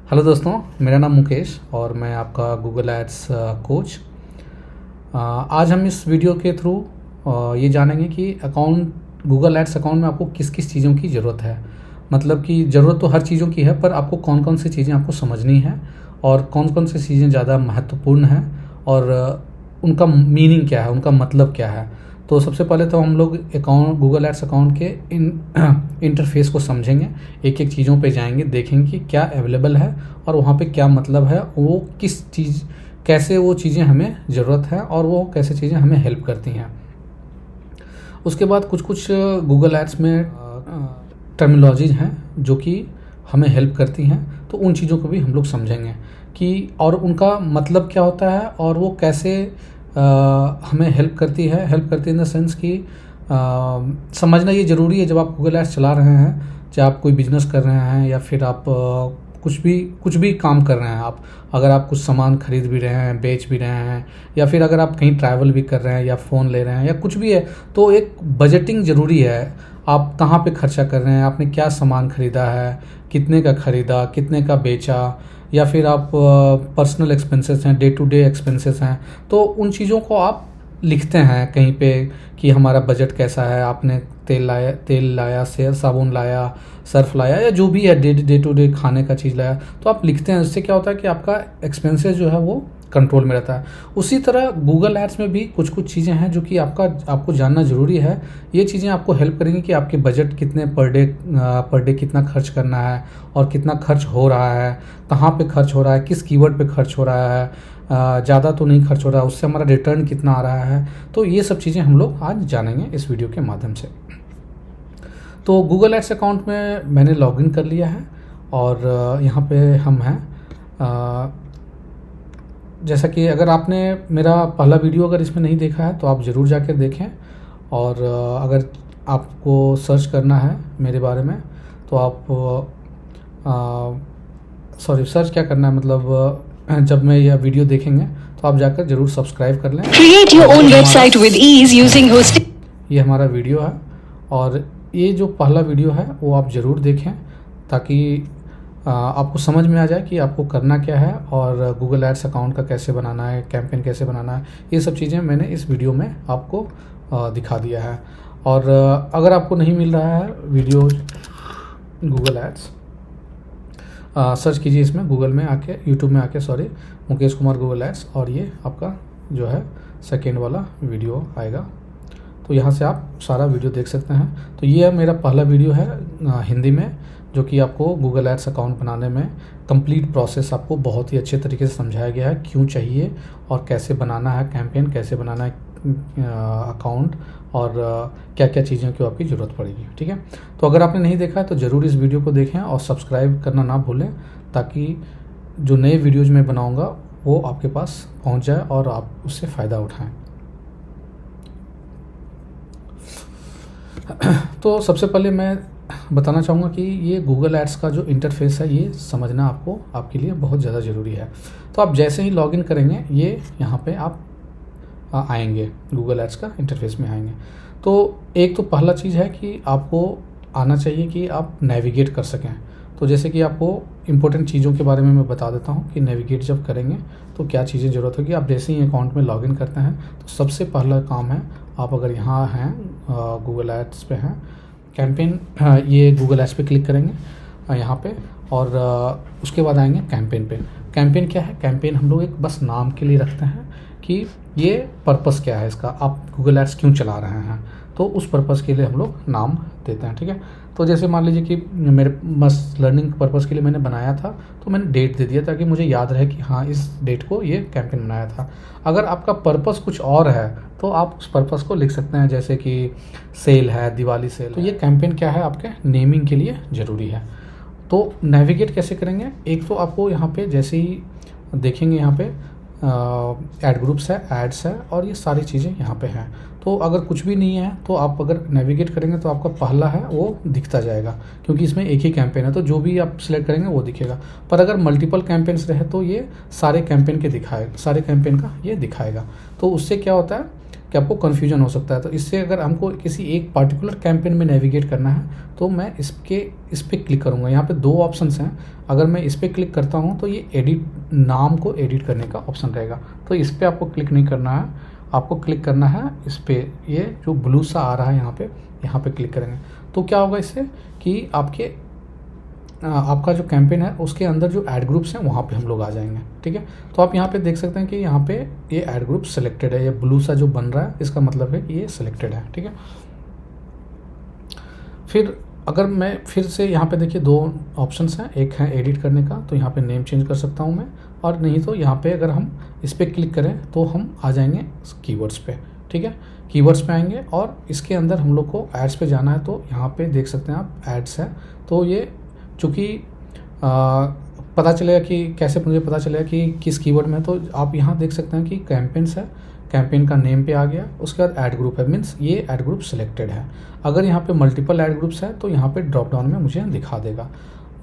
Hello दोस्तों, मेरा नाम मुकेश और मैं आपका गूगल एड्स कोच। आज हम इस वीडियो के थ्रू ये जानेंगे कि गूगल एड्स अकाउंट में आपको किस किस चीज़ों की ज़रूरत है। मतलब कि ज़रूरत तो हर चीज़ों की है, पर आपको कौन कौन सी चीज़ें आपको समझनी है और कौन कौन सी चीज़ें ज़्यादा महत्वपूर्ण हैं और उनका मीनिंग क्या है, उनका मतलब क्या है। तो सबसे पहले तो हम लोग गूगल एड्स अकाउंट के इंटरफेस को समझेंगे, एक एक चीज़ों पे जाएंगे, देखेंगे कि क्या अवेलेबल है और वहाँ पे क्या मतलब है, वो किस चीज़ कैसे वो चीज़ें हमें ज़रूरत है और वो कैसे चीज़ें हमें हेल्प करती हैं। उसके बाद कुछ कुछ गूगल एड्स में टर्मिनोलॉजीज हैं जो कि हमें हेल्प करती हैं, तो उन चीज़ों को भी हम लोग समझेंगे कि और उनका मतलब क्या होता है और वो कैसे हमें हेल्प करती इन द सेंस कि समझना ये ज़रूरी है जब आप गूगल एड्स चला रहे हैं, चाहे आप कोई बिजनेस कर रहे हैं या फिर आप कुछ भी काम कर रहे हैं। आप अगर आप कुछ सामान खरीद भी रहे हैं, बेच भी रहे हैं, या फिर अगर आप कहीं ट्रैवल भी कर रहे हैं या फ़ोन ले रहे हैं या कुछ भी है, तो एक बजटिंग ज़रूरी है। आप कहाँ पे खर्चा कर रहे हैं, आपने क्या सामान खरीदा है, कितने का खरीदा, कितने का बेचा, या फिर आप पर्सनल एक्सपेंसेस हैं, डे टू डे एक्सपेंसेस हैं, तो उन चीज़ों को आप लिखते हैं कहीं पे कि हमारा बजट कैसा है, आपने तेल लाया से साबुन लाया, सर्फ लाया, या जो भी है डे टू डे खाने का चीज़ लाया, तो आप लिखते हैं। इससे क्या होता है कि आपका एक्सपेंसेस जो है वो कंट्रोल में रहता है। उसी तरह गूगल एड्स में भी कुछ कुछ चीज़ें हैं जो कि आपको जानना ज़रूरी है। ये चीज़ें आपको हेल्प करेंगी कि आपके बजट कितने पर डे कितना खर्च करना है और कितना खर्च हो रहा है, कहाँ पे खर्च हो रहा है, किस कीवर्ड पे खर्च हो रहा है, ज़्यादा तो नहीं खर्च हो रहा है, उससे हमारा रिटर्न कितना आ रहा है। तो ये सब चीज़ें हम लोग आज जानेंगे इस वीडियो के माध्यम से। तो गूगल एड्स अकाउंट में मैंने लॉगिन कर लिया है और यहाँ पे हम हैं। जैसा कि अगर आपने मेरा पहला वीडियो अगर इसमें नहीं देखा है तो आप ज़रूर जाकर देखें, और अगर आपको सर्च करना है मेरे बारे में तो आप सर्च क्या करना है, मतलब जब मैं यह वीडियो देखेंगे तो आप जाकर ज़रूर सब्सक्राइब कर लें। Create your own website with ease using hosting. ये हमारा वीडियो है और ये जो पहला वीडियो है वो आप ज़रूर देखें ताकि आपको समझ में आ जाए कि आपको करना क्या है और गूगल एड्स अकाउंट का कैसे बनाना है, कैंपेन कैसे बनाना है। ये सब चीज़ें मैंने इस वीडियो में आपको दिखा दिया है। और अगर आपको नहीं मिल रहा है वीडियो गूगल एड्स, सर्च कीजिए इसमें गूगल में आके, यूट्यूब में आके मुकेश कुमार गूगल एड्स, और ये आपका जो है सेकेंड वाला वीडियो आएगा। तो यहाँ से आप सारा वीडियो देख सकते हैं। तो ये मेरा पहला वीडियो है हिंदी में, जो कि आपको गूगल एड्स अकाउंट बनाने में कंप्लीट प्रोसेस आपको बहुत ही अच्छे तरीके से समझाया गया है, क्यों चाहिए और कैसे बनाना है कैंपेन, कैसे बनाना है अकाउंट, और क्या क्या चीज़ों की आपकी ज़रूरत पड़ेगी। ठीक है, तो अगर आपने नहीं देखा है तो ज़रूर इस वीडियो को देखें और सब्सक्राइब करना ना भूलें, ताकि जो नए वीडियोज़ मैं बनाऊँगा वो आपके पास पहुँच जाए और आप उससे फ़ायदा उठाएँ। तो सबसे पहले मैं बताना चाहूँगा कि ये गूगल एड्स का जो इंटरफेस है ये समझना आपके लिए बहुत ज़्यादा ज़रूरी है। तो आप जैसे ही लॉगिन करेंगे ये यहाँ पे आप आएंगे, गूगल एड्स का इंटरफेस में आएंगे। तो एक तो पहला चीज़ है कि आपको आना चाहिए कि आप नेविगेट कर सकें। तो जैसे कि आपको इम्पोर्टेंट चीज़ों के बारे में मैं बता देता हूँ कि नेविगेट जब करेंगे तो क्या चीज़ें ज़रूरत होगी। आप जैसे ही अकाउंट में लॉगिन करते हैं तो सबसे पहला काम है, आप अगर यहाँ हैं गूगल एड्स पे हैं, कैंपेन, ये गूगल एड्स पे क्लिक करेंगे यहाँ पे, और उसके बाद आएंगे कैंपेन पे। कैंपेन क्या है? कैंपेन हम लोग एक बस नाम के लिए रखते हैं कि ये पर्पस क्या है इसका, आप गूगल एड्स क्यों चला रहे हैं, तो उस पर्पस के लिए हम लोग नाम देते हैं। ठीक है, तो जैसे मान लीजिए कि मेरे बस लर्निंग पर्पस के लिए मैंने बनाया था, तो मैंने डेट दे दिया ताकि मुझे याद रहे कि हाँ इस डेट को ये कैंपेन बनाया था। अगर आपका पर्पस कुछ और है तो आप उस पर्पस को लिख सकते हैं, जैसे कि सेल है, दिवाली सेल। तो ये कैंपेन क्या है आपके नेमिंग के लिए ज़रूरी है। तो नेविगेट कैसे करेंगे? एक तो आपको यहाँ पे जैसे ही देखेंगे यहाँ पे ऐड ग्रुप्स है, एड्स है, और ये सारी चीज़ें यहाँ पे हैं। तो अगर कुछ भी नहीं है तो आप अगर नेविगेट करेंगे तो आपका पहला है वो दिखता जाएगा, क्योंकि इसमें एक ही कैंपेन है तो जो भी आप सिलेक्ट करेंगे वो दिखेगा। पर अगर मल्टीपल कैंपेन्स रहे तो ये सारे कैंपेन का ये दिखाएगा। तो उससे क्या होता है कि आपको कन्फ्यूजन हो सकता है। तो इससे अगर हमको किसी एक पर्टिकुलर कैंपेन में नेविगेट करना है तो मैं इस पर क्लिक करूँगा। यहाँ पे 2 ऑप्शंस हैं। अगर मैं इस पर क्लिक करता हूँ तो ये एडिट, नाम को एडिट करने का ऑप्शन रहेगा। तो इस पर आपको क्लिक नहीं करना है, आपको क्लिक करना है इस पर, ये जो ब्लू सा आ रहा है यहाँ पे क्लिक करेंगे तो क्या होगा इससे कि आपका जो कैंपेन है उसके अंदर जो ऐड ग्रुप्स हैं वहाँ पे हम लोग आ जाएंगे। ठीक है, तो आप यहाँ पे देख सकते हैं कि यहाँ पे ये ऐड ग्रुप सिलेक्टेड है। ये ब्लू सा जो बन रहा है इसका मतलब है कि ये सिलेक्टेड है। ठीक है, फिर अगर मैं फिर से यहाँ पे देखिए 2 ऑप्शंस हैं, एक है एडिट करने का, तो यहाँ पे नेम चेंज कर सकता हूँ मैं, और नहीं तो यहाँ पे अगर हम इस पर क्लिक करें तो हम आ जाएंगे कीवर्ड्स पे। ठीक है, कीवर्ड्स पे आएंगे और इसके अंदर हम लोग को एड्स पे जाना है। तो यहाँ पे देख सकते हैं आप एड्स है। तो ये चूँकि पता चलेगा कि कैसे मुझे पता चलेगा कि किस कीवर्ड में, तो आप यहाँ देख सकते हैं कि कैंपेन्स है, कैंपेन का नेम पे आ गया, उसके बाद ऐड ग्रुप है, मीन्स ये ऐड ग्रुप सिलेक्टेड है। अगर यहाँ पे मल्टीपल ऐड ग्रुप्स है तो यहाँ पे ड्रॉप डाउन में मुझे दिखा देगा,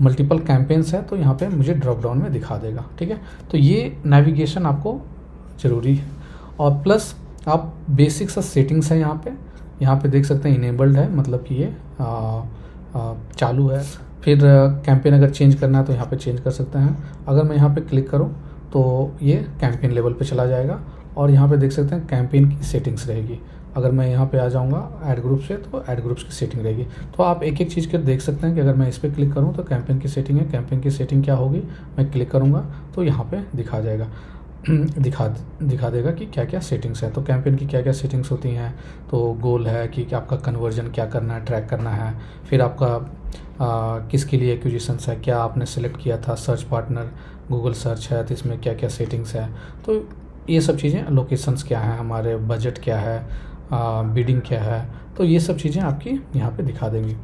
मल्टीपल कैंपेन्स है तो यहाँ पे मुझे ड्रॉप डाउन में दिखा देगा। ठीक है, तो ये नेविगेशन आपको ज़रूरी है। और प्लस आप बेसिक सा सेटिंग्स है यहाँ पे देख सकते हैं इनेबल्ड है, मतलब कि ये चालू है। फिर कैंपेन अगर चेंज करना है तो यहाँ पे चेंज कर सकते हैं। अगर मैं यहाँ पे क्लिक करूँ तो ये कैंपेन लेवल पे चला जाएगा और यहाँ पे देख सकते हैं कैंपेन की सेटिंग्स रहेगी। अगर मैं यहाँ पे आ जाऊँगा ऐड ग्रुप से तो ऐड ग्रुप्स की सेटिंग रहेगी। तो आप एक एक चीज़ कर देख सकते हैं कि अगर मैं इस पर क्लिक करूँ तो कैंपेन की सेटिंग है, कैंपेन की सेटिंग क्या होगी, मैं क्लिक करूँगा तो यहाँ पे दिखा जाएगा, दिखा देगा कि क्या क्या सेटिंग्स है। तो कैंपेन की क्या क्या सेटिंग्स होती हैं, तो गोल है कि आपका कन्वर्जन क्या करना है, ट्रैक करना है, फिर आपका किसके लिए एक्विजिशंस है, क्या आपने सेलेक्ट किया था, सर्च पार्टनर गूगल सर्च है तो इसमें क्या क्या सेटिंग्स है, तो ये सब चीज़ें, लोकेशंस क्या है, हमारे बजट क्या है, बिडिंग क्या है, तो ये सब चीज़ें आपकी यहाँ पे दिखा देंगी।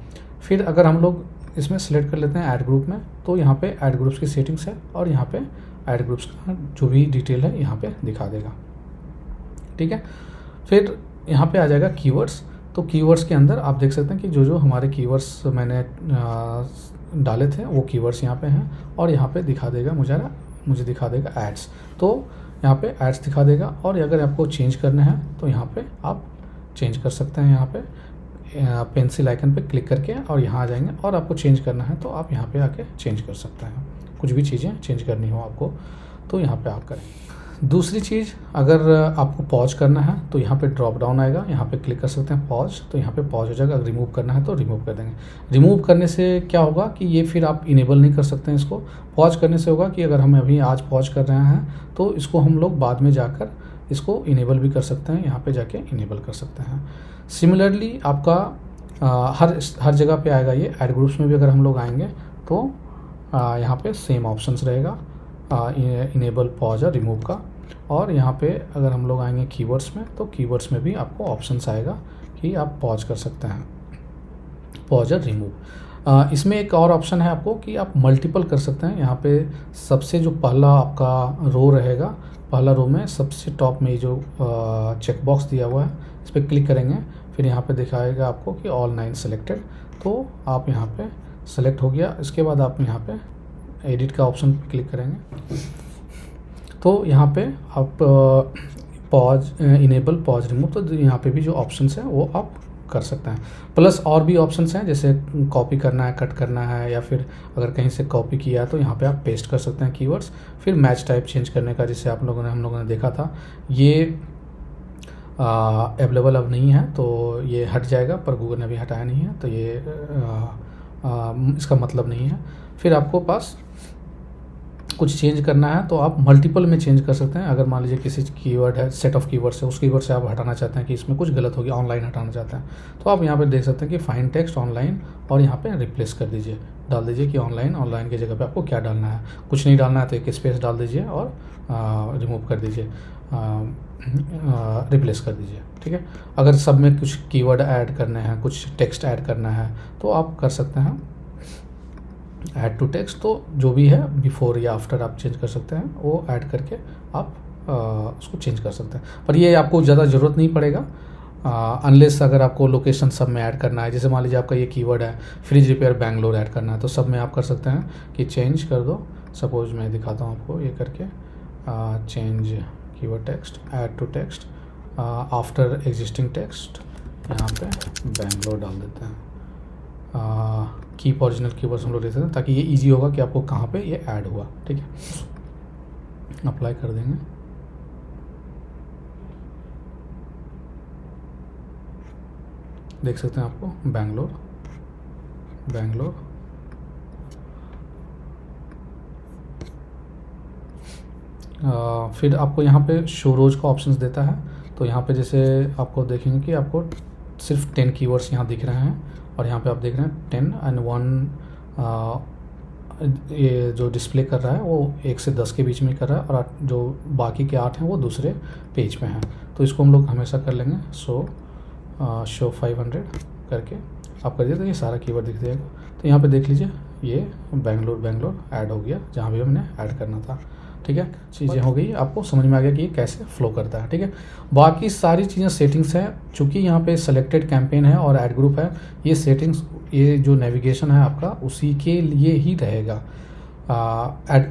फिर अगर हम लोग इसमें सेलेक्ट कर लेते हैं ऐड ग्रुप में, तो यहाँ पे ऐड ग्रुप्स की सेटिंग्स है और यहाँ पे ऐड ग्रुप्स का जो भी डिटेल है यहाँ पे दिखा देगा। ठीक है, फिर यहाँ पे आ जाएगा कीवर्ड्स। तो कीवर्ड्स के अंदर आप देख सकते हैं कि जो हमारे कीवर्ड्स मैंने डाले थे वो कीवर्ड्स यहाँ पे हैं और यहाँ पे दिखा देगा मुझे दिखा देगा एड्स। तो यहाँ पे एड्स दिखा देगा और अगर आपको चेंज करना है तो यहाँ पे आप चेंज कर सकते हैं। यहाँ पे पेंसिल आइकन पे क्लिक करके और यहाँ आ जाएंगे और आपको चेंज करना है तो आप यहाँ पे आके चेंज कर सकते हैं। कुछ भी चीज़ें चेंज करनी हो आपको तो यहाँ पे आप करें। दूसरी चीज़, अगर आपको पॉज करना है तो यहाँ पे ड्रॉप डाउन आएगा, यहाँ पे क्लिक कर सकते हैं पॉज, तो यहाँ पे पॉज हो जाएगा। अगर रिमूव करना है तो रिमूव कर देंगे। रिमूव करने से क्या होगा कि ये फिर आप इनेबल नहीं कर सकते हैं इसको। पॉज करने से होगा कि अगर हम अभी आज पॉज कर रहे हैं तो इसको हम लोग बाद में जाकर इसको इनेबल भी कर सकते हैं, यहाँ पे जाके इनेबल कर सकते हैं। सिमिलरली आपका हर जगह पे आएगा ये। ऐड ग्रुप्स में भी अगर हम लोग आएंगे तो यहाँ पे सेम ऑप्शंस रहेगा, इनेबल, पॉज और रिमूव का। और यहाँ पे अगर हम लोग आएंगे कीवर्ड्स में तो कीवर्ड्स में भी आपको ऑप्शंस आएगा कि आप पॉज कर सकते हैं, पॉज और रिमूव। इसमें एक और ऑप्शन है आपको कि आप मल्टीपल कर सकते हैं। यहाँ पे सबसे जो पहला आपका रो रहेगा, पहला रो में सबसे टॉप में जो चेक बॉक्स दिया हुआ है इस पर क्लिक करेंगे, फिर यहाँ पे दिखाएगा आपको कि ऑल 9 सेलेक्टेड, तो आप यहाँ पे सेलेक्ट हो गया। इसके बाद आप यहाँ पे एडिट का ऑप्शन पे क्लिक करेंगे तो यहाँ पे आप पॉज, इनेबल, पॉज, रिमूव, तो यहाँ पे भी जो ऑप्शंस हैं वो आप कर सकते हैं। प्लस और भी ऑप्शंस हैं जैसे कॉपी करना है, कट करना है, या फिर अगर कहीं से कॉपी किया तो यहाँ पे आप पेस्ट कर सकते हैं कीवर्ड्स। फिर मैच टाइप चेंज करने का, जैसे हम लोगों ने देखा था, ये अवेलेबल अब नहीं है तो ये हट जाएगा, पर गूगल ने अभी हटाया नहीं है तो ये इसका मतलब नहीं है। फिर आपको पास कुछ चेंज करना है तो आप मल्टीपल में चेंज कर सकते हैं। अगर मान लीजिए किसी कीवर्ड है, सेट ऑफ कीवर्ड्स है, उस कीवर्ड से आप हटाना चाहते हैं कि इसमें कुछ गलत हो गया, ऑनलाइन हटाना चाहते हैं, तो आप यहाँ पे देख सकते हैं कि फाइंड टेक्स्ट ऑनलाइन, और यहाँ पे रिप्लेस कर दीजिए, डाल दीजिए कि ऑनलाइन की जगह पे आपको क्या डालना है। कुछ नहीं डालना है तो एक स्पेस डाल दीजिए और रिमूव कर दीजिए, रिप्लेस कर दीजिए। ठीक है, अगर सब में कुछ कीवर्ड ऐड करने हैं, कुछ टेक्स्ट ऐड करना है तो आप कर सकते हैं ऐड टू टेक्स्ट, तो जो भी है बिफोर या आफ्टर आप चेंज कर सकते हैं, वो ऐड करके आप उसको चेंज कर सकते हैं। पर ये आपको ज़्यादा ज़रूरत नहीं पड़ेगा अनलेस अगर आपको लोकेशन सब में ऐड करना है। जैसे मान लीजिए आपका ये कीवर्ड है फ्रिज रिपेयर बैंगलोर ऐड करना है तो सब में आप कर सकते हैं कि चेंज कर दो। सपोज मैं दिखाता हूँ आपको ये करके, change keyword text, add to text, after existing text यहाँ पे बेंगलोर डाल देते हैं। कीप ओरिजिनल कीवर्ड्स हम लोग देते हैं ताकि ये इजी होगा कि आपको कहाँ पे ये ऐड हुआ। ठीक है, अप्लाई कर देंगे। देख सकते हैं आपको बेंगलोर फिर आपको यहाँ पे शो रोज का ऑप्शंस देता है। तो यहाँ पे जैसे आपको देखेंगे कि आपको सिर्फ 10 कीवर्ड्स यहाँ दिख रहे हैं और यहाँ पे आप देख रहे हैं 10 एंड 1 ये जो डिस्प्ले कर रहा है वो 1 से 10 के बीच में कर रहा है और जो बाकी के 8 हैं वो दूसरे पेज पे हैं। तो इसको हम लोग हमेशा कर लेंगे शो 500 करके आप कर दिए तो ये सारा कीवर्ड दिख जाएगा। तो यहाँ पे देख लीजिए ये बेंगलोर ऐड हो गया जहाँ भी हमने ऐड करना था। ठीक है, चीज़ें हो गई, आपको समझ में आ गया कि ये कैसे फ्लो करता है। ठीक है, बाकी सारी चीज़ें सेटिंग्स हैं। चूँकि यहाँ पे सेलेक्टेड कैंपेन है और ऐड ग्रुप है, ये सेटिंग्स ये जो नेविगेशन है आपका उसी के लिए ही रहेगा,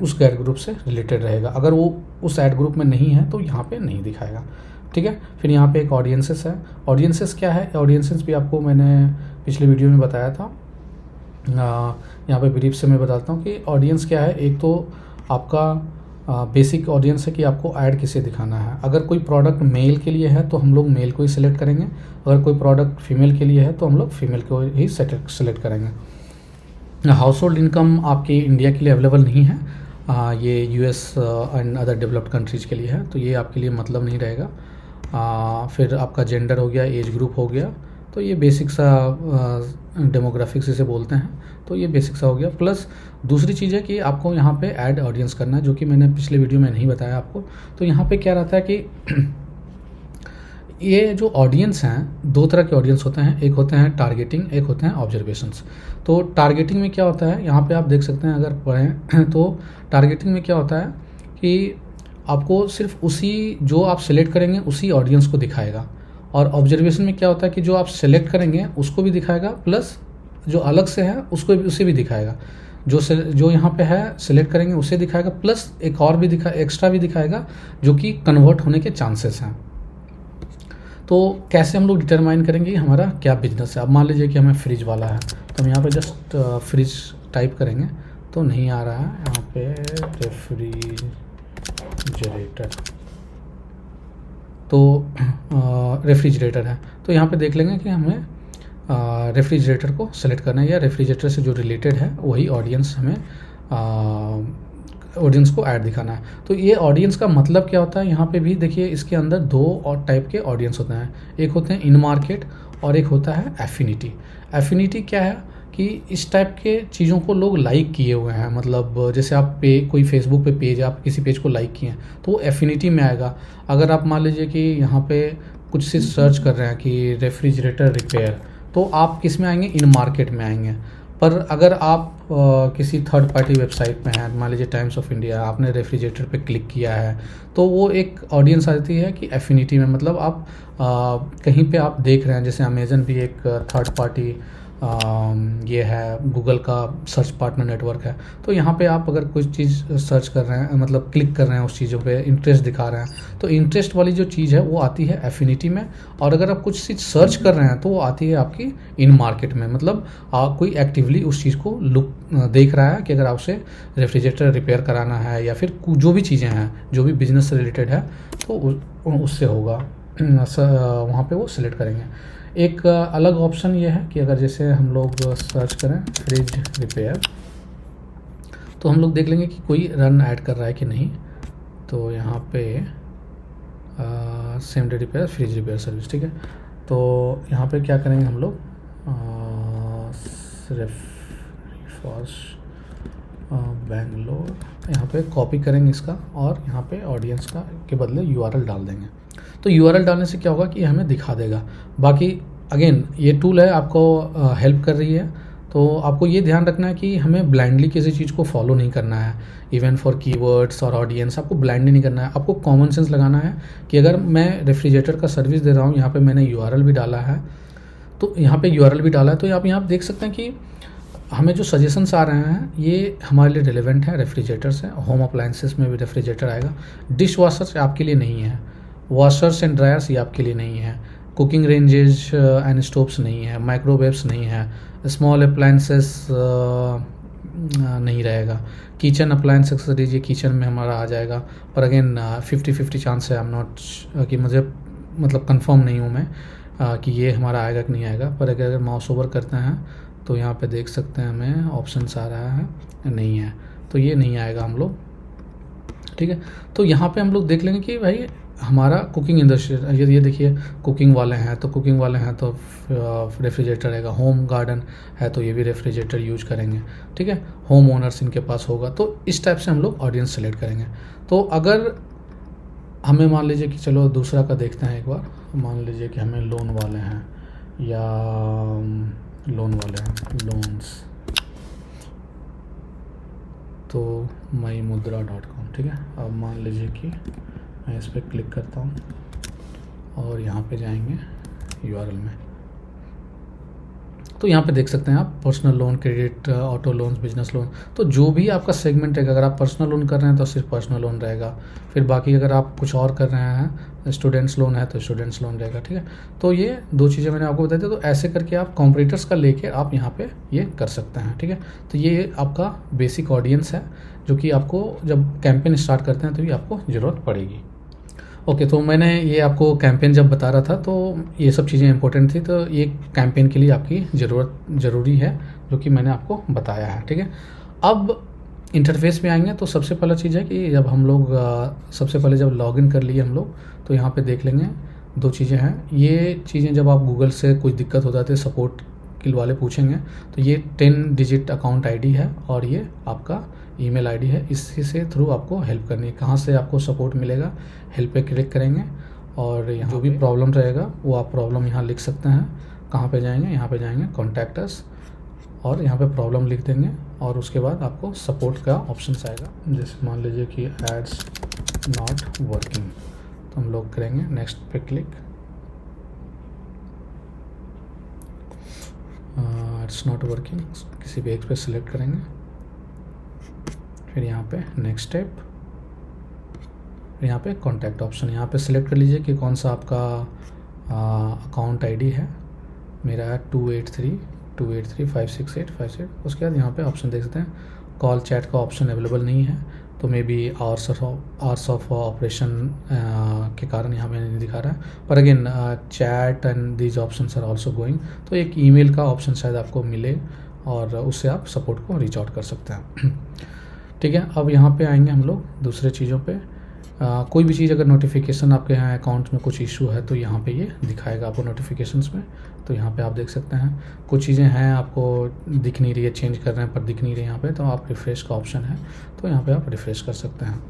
उस ऐड ग्रुप से रिलेटेड रहेगा। अगर वो उस ऐड ग्रुप में नहीं है तो यहाँ पे नहीं दिखाएगा। ठीक है, फिर यहाँ पे एक ऑडियंसेस है। ऑडियंसेस क्या है? ऑडियंसेस भी आपको मैंने पिछले वीडियो में बताया था। यहाँ पे ब्रीफ से मैं बताता हूँ कि ऑडियंस क्या है। एक तो आपका बेसिक ऑडियंस है कि आपको ऐड किसे दिखाना है। अगर कोई प्रोडक्ट मेल के लिए है तो हम लोग मेल को ही सिलेक्ट करेंगे, अगर कोई प्रोडक्ट फीमेल के लिए है तो हम लोग फीमेल को ही सेलेक्ट करेंगे। हाउस होल्ड इनकम आपके इंडिया के लिए अवेलेबल नहीं है, ये US and other developed countries के लिए है, तो ये आपके लिए मतलब नहीं रहेगा। फिर आपका जेंडर हो गया, एज ग्रुप हो गया, तो ये बेसिक सा डेमोग्राफिक्स इसे बोलते हैं, तो ये बेसिक सा हो गया। प्लस दूसरी चीज़ है कि आपको यहाँ पे ऐड ऑडियंस करना है, जो कि मैंने पिछले वीडियो में नहीं बताया आपको। तो यहाँ पे क्या रहता है कि ये जो ऑडियंस हैं, 2 तरह के ऑडियंस होते हैं, एक होते हैं टारगेटिंग, एक होते हैं ऑब्जर्वेशंस। तो टारगेटिंग में क्या होता है, यहाँ पे आप देख सकते हैं अगर पढ़ें तो टारगेटिंग में क्या होता है कि आपको सिर्फ उसी जो आप सेलेक्ट करेंगे उसी ऑडियंस को दिखाएगा। और ऑब्जर्वेशन में क्या होता है कि जो आप सेलेक्ट करेंगे उसको भी दिखाएगा, प्लस जो अलग से है उसको भी उसे भी दिखाएगा। जो यहाँ पे है सेलेक्ट करेंगे उसे दिखाएगा, प्लस एक और भी एक्स्ट्रा भी दिखाएगा जो कि कन्वर्ट होने के चांसेस हैं। तो कैसे हम लोग डिटरमाइन करेंगे हमारा क्या बिजनेस है। अब मान लीजिए कि हमें फ्रिज वाला है, तो हम यहाँ पे जस्ट फ्रिज टाइप करेंगे तो नहीं आ रहा है, यहाँ पे रेफ्रिजरेटर, तो रेफ्रिजरेटर है। तो यहाँ पे देख लेंगे कि हमें रेफ्रिजरेटर को सेलेक्ट करना है या रेफ्रिजरेटर से जो रिलेटेड है वही ऑडियंस हमें ऑडियंस को ऐड दिखाना है। तो ये ऑडियंस का मतलब क्या होता है, यहाँ पे भी देखिए इसके अंदर 2 और टाइप के ऑडियंस होते हैं। एक होते हैं इन मार्केट और एक होता है एफिनिटी। एफिनिटी क्या है कि इस टाइप के चीज़ों को लोग लाइक किए हुए हैं, मतलब जैसे आप कोई फेसबुक पे पेज, आप किसी पेज को लाइक किए हैं तो वो एफिनिटी में आएगा। अगर आप मान लीजिए कि यहाँ पे कुछ से सर्च कर रहे हैं कि रेफ्रिजरेटर रिपेयर, तो आप किस में आएंगे, इन मार्केट में आएंगे। पर अगर आप किसी थर्ड पार्टी वेबसाइट में हैं, मान लीजिए टाइम्स ऑफ इंडिया, आपने रेफ्रिजरेटर पे क्लिक किया है तो वो एक ऑडियंस आती है कि एफिनिटी में, मतलब आप कहीं पे आप देख रहे हैं, जैसे अमेजन भी एक थर्ड पार्टी ये है, गूगल का सर्च पार्टनर नेटवर्क है। तो यहाँ पे आप अगर कोई चीज़ सर्च कर रहे हैं, मतलब क्लिक कर रहे हैं उस चीज़ों पे, इंटरेस्ट दिखा रहे हैं, तो इंटरेस्ट वाली जो चीज़ है वो आती है एफिनिटी में। और अगर आप कुछ चीज़ सर्च कर रहे हैं तो वो आती है आपकी इन मार्केट में, मतलब कोई एक्टिवली उस चीज़ को देख रहा है कि अगर आपसे रेफ्रिजरेटर रिपेयर कराना है या फिर जो भी चीज़ें हैं जो भी बिजनेस से रिलेटेड है तो उससे होगा, वहाँ पे वो सिलेक्ट करेंगे। एक अलग ऑप्शन ये है कि अगर जैसे हम लोग सर्च करें फ्रिज रिपेयर, तो हम लोग देख लेंगे कि कोई रन ऐड कर रहा है कि नहीं। तो यहाँ पे same day repair, fridge repair service, ठीक है। तो यहाँ पे क्या करेंगे हम लोग, बेंगलोर, यहाँ पे कॉपी करेंगे इसका और यहाँ पे ऑडियंस का के बदले URL डाल देंगे। तो URL डालने से क्या होगा कि हमें दिखा देगा। बाकी अगेन ये टूल है, आपको हेल्प कर रही है, तो आपको ये ध्यान रखना है कि हमें ब्लाइंडली किसी चीज़ को फॉलो नहीं करना है। इवन फॉर कीवर्ड्स और ऑडियंस आपको ब्लाइंडली नहीं करना है, आपको कॉमन सेंस लगाना है कि अगर मैं रेफ्रिजरेटर का सर्विस दे रहा हूँ, यहाँ पे मैंने URL भी डाला है, तो यहाँ पे URL भी डाला है, तो आप यहाँ देख सकते हैं कि हमें जो सजेशंस आ रहे हैं ये हमारे लिए रिलेवेंट है। रेफ्रिजरेटर से होम अप्लायंसेस में भी रेफ्रिजरेटर आएगा, डिश वॉशर आपके लिए नहीं है, वॉशर्स एंड ड्रायर्स ये आपके लिए नहीं है, कुकिंग रेंजेज एंड स्टोव्स नहीं है, माइक्रोवेव्स नहीं है, स्मॉल अप्लायंसेस नहीं रहेगा, किचन अप्लायंस एक्सेसरीज ये किचन में हमारा आ जाएगा। पर अगेन 50-50 चांस है, आई एम नॉट कि मुझे मतलब कंफर्म नहीं हूँ मैं कि ये हमारा आएगा कि नहीं आएगा। पर अगर माउस ओवर करते हैं तो यहाँ पे देख सकते हैं हमें ऑप्शंस आ रहा है, नहीं है, तो ये नहीं आएगा हम लोग, ठीक है। तो यहाँ पे हम लोग देख लेंगे कि भाई हमारा कुकिंग इंडस्ट्री, ये देखिए कुकिंग वाले हैं तो कुकिंग वाले हैं तो रेफ्रिजरेटर रहेगा, होम गार्डन है तो ये भी रेफ्रिजरेटर यूज करेंगे, ठीक है। होम ओनर्स इनके पास होगा, तो इस टाइप से हम लोग ऑडियंस सेलेक्ट करेंगे। तो अगर हमें मान लीजिए कि चलो दूसरा का देखते हैं एक बार, मान लीजिए कि हमें लोन वाले हैं या लोन वाले हैं, लोन्स, तो myMudra.com, ठीक है। अब मान लीजिए कि मैं इस पर क्लिक करता हूँ और यहाँ पे जाएंगे URL में, तो यहाँ पे देख सकते हैं आप personal loan, credit, auto loans, business loan. तो जो भी आपका सेगमेंट है, अगर आप पर्सनल लोन कर रहे हैं तो सिर्फ पर्सनल लोन रहेगा, फिर बाकी अगर आप कुछ और कर रहे हैं, स्टूडेंट्स लोन है तो स्टूडेंट्स लोन रहेगा, ठीक है। तो ये दो चीज़ें मैंने आपको बताई थी, तो ऐसे करके आप कॉम्पिटिटर्स का लेके आप यहाँ पे ये कर सकते हैं, ठीक है। तो ये आपका बेसिक ऑडियंस है जो कि आपको जब कैंपेन स्टार्ट करते हैं तो भी आपको ज़रूरत पड़ेगी। ओके, तो मैंने ये आपको कैंपेन जब बता रहा था तो ये सब चीज़ें इंपॉर्टेंट थी, तो ये कैंपेन के लिए आपकी ज़रूरी है जो कि मैंने आपको बताया है, ठीक है। अब इंटरफेस पे आएंगे तो सबसे पहला चीज़ है कि जब हम लोग सबसे पहले जब लॉगिन कर लिए हम लोग, तो यहाँ पे देख लेंगे दो चीज़ें हैं। ये चीज़ें जब आप गूगल से कोई दिक्कत हो जाती है, सपोर्ट के वाले पूछेंगे, तो ये 10 डिजिट अकाउंट आईडी है और ये आपका ईमेल आईडी है, इसी से थ्रू आपको हेल्प करनी है। कहाँ से आपको सपोर्ट मिलेगा, हेल्प पे क्लिक करेंगे और यहाँ जो भी प्रॉब्लम रहेगा वो आप प्रॉब्लम यहाँ लिख सकते हैं। कहाँ पे जाएंगे, यहाँ पे जाएंगे कॉन्टैक्ट अस और यहाँ पे प्रॉब्लम लिख देंगे और उसके बाद आपको सपोर्ट का ऑप्शन आएगा। जैसे मान लीजिए कि एड्स नॉट वर्किंग, तो हम लोग करेंगे नेक्स्ट पे क्लिक, एड्स नॉट वर्किंग, किसी भी एक पे सिलेक्ट करेंगे, फिर यहाँ पे नेक्स्ट स्टेप, यहाँ पे कॉन्टैक्ट ऑप्शन, यहाँ पे सिलेक्ट कर लीजिए कि कौन सा आपका अकाउंट आईडी है। मेरा है 283568568। उसके बाद यहाँ पे ऑप्शन देख सकते हैं, कॉल चैट का ऑप्शन अवेलेबल नहीं है, तो maybe hours of operation के कारण यहाँ पे नहीं दिखा रहा है। पर again chat and these options are also going, तो एक ईमेल का ऑप्शन शायद आपको मिले और उससे आप सपोर्ट को रीच आउट कर सकते हैं, ठीक है। अब यहाँ पे आएंगे हम लोग दूसरे चीज़ों पे, कोई भी चीज़ अगर नोटिफिकेशन आपके यहाँ अकाउंट में कुछ इशू है तो यहाँ पे ये दिखाएगा आपको नोटिफिकेशंस में। तो यहाँ पे आप देख सकते हैं कुछ चीज़ें हैं आपको दिख नहीं रही है, चेंज कर रहे हैं पर दिख नहीं रही यहाँ पे, तो आप रिफ़्रेश का ऑप्शन है, तो यहाँ पे आप रिफ़्रेश कर सकते हैं।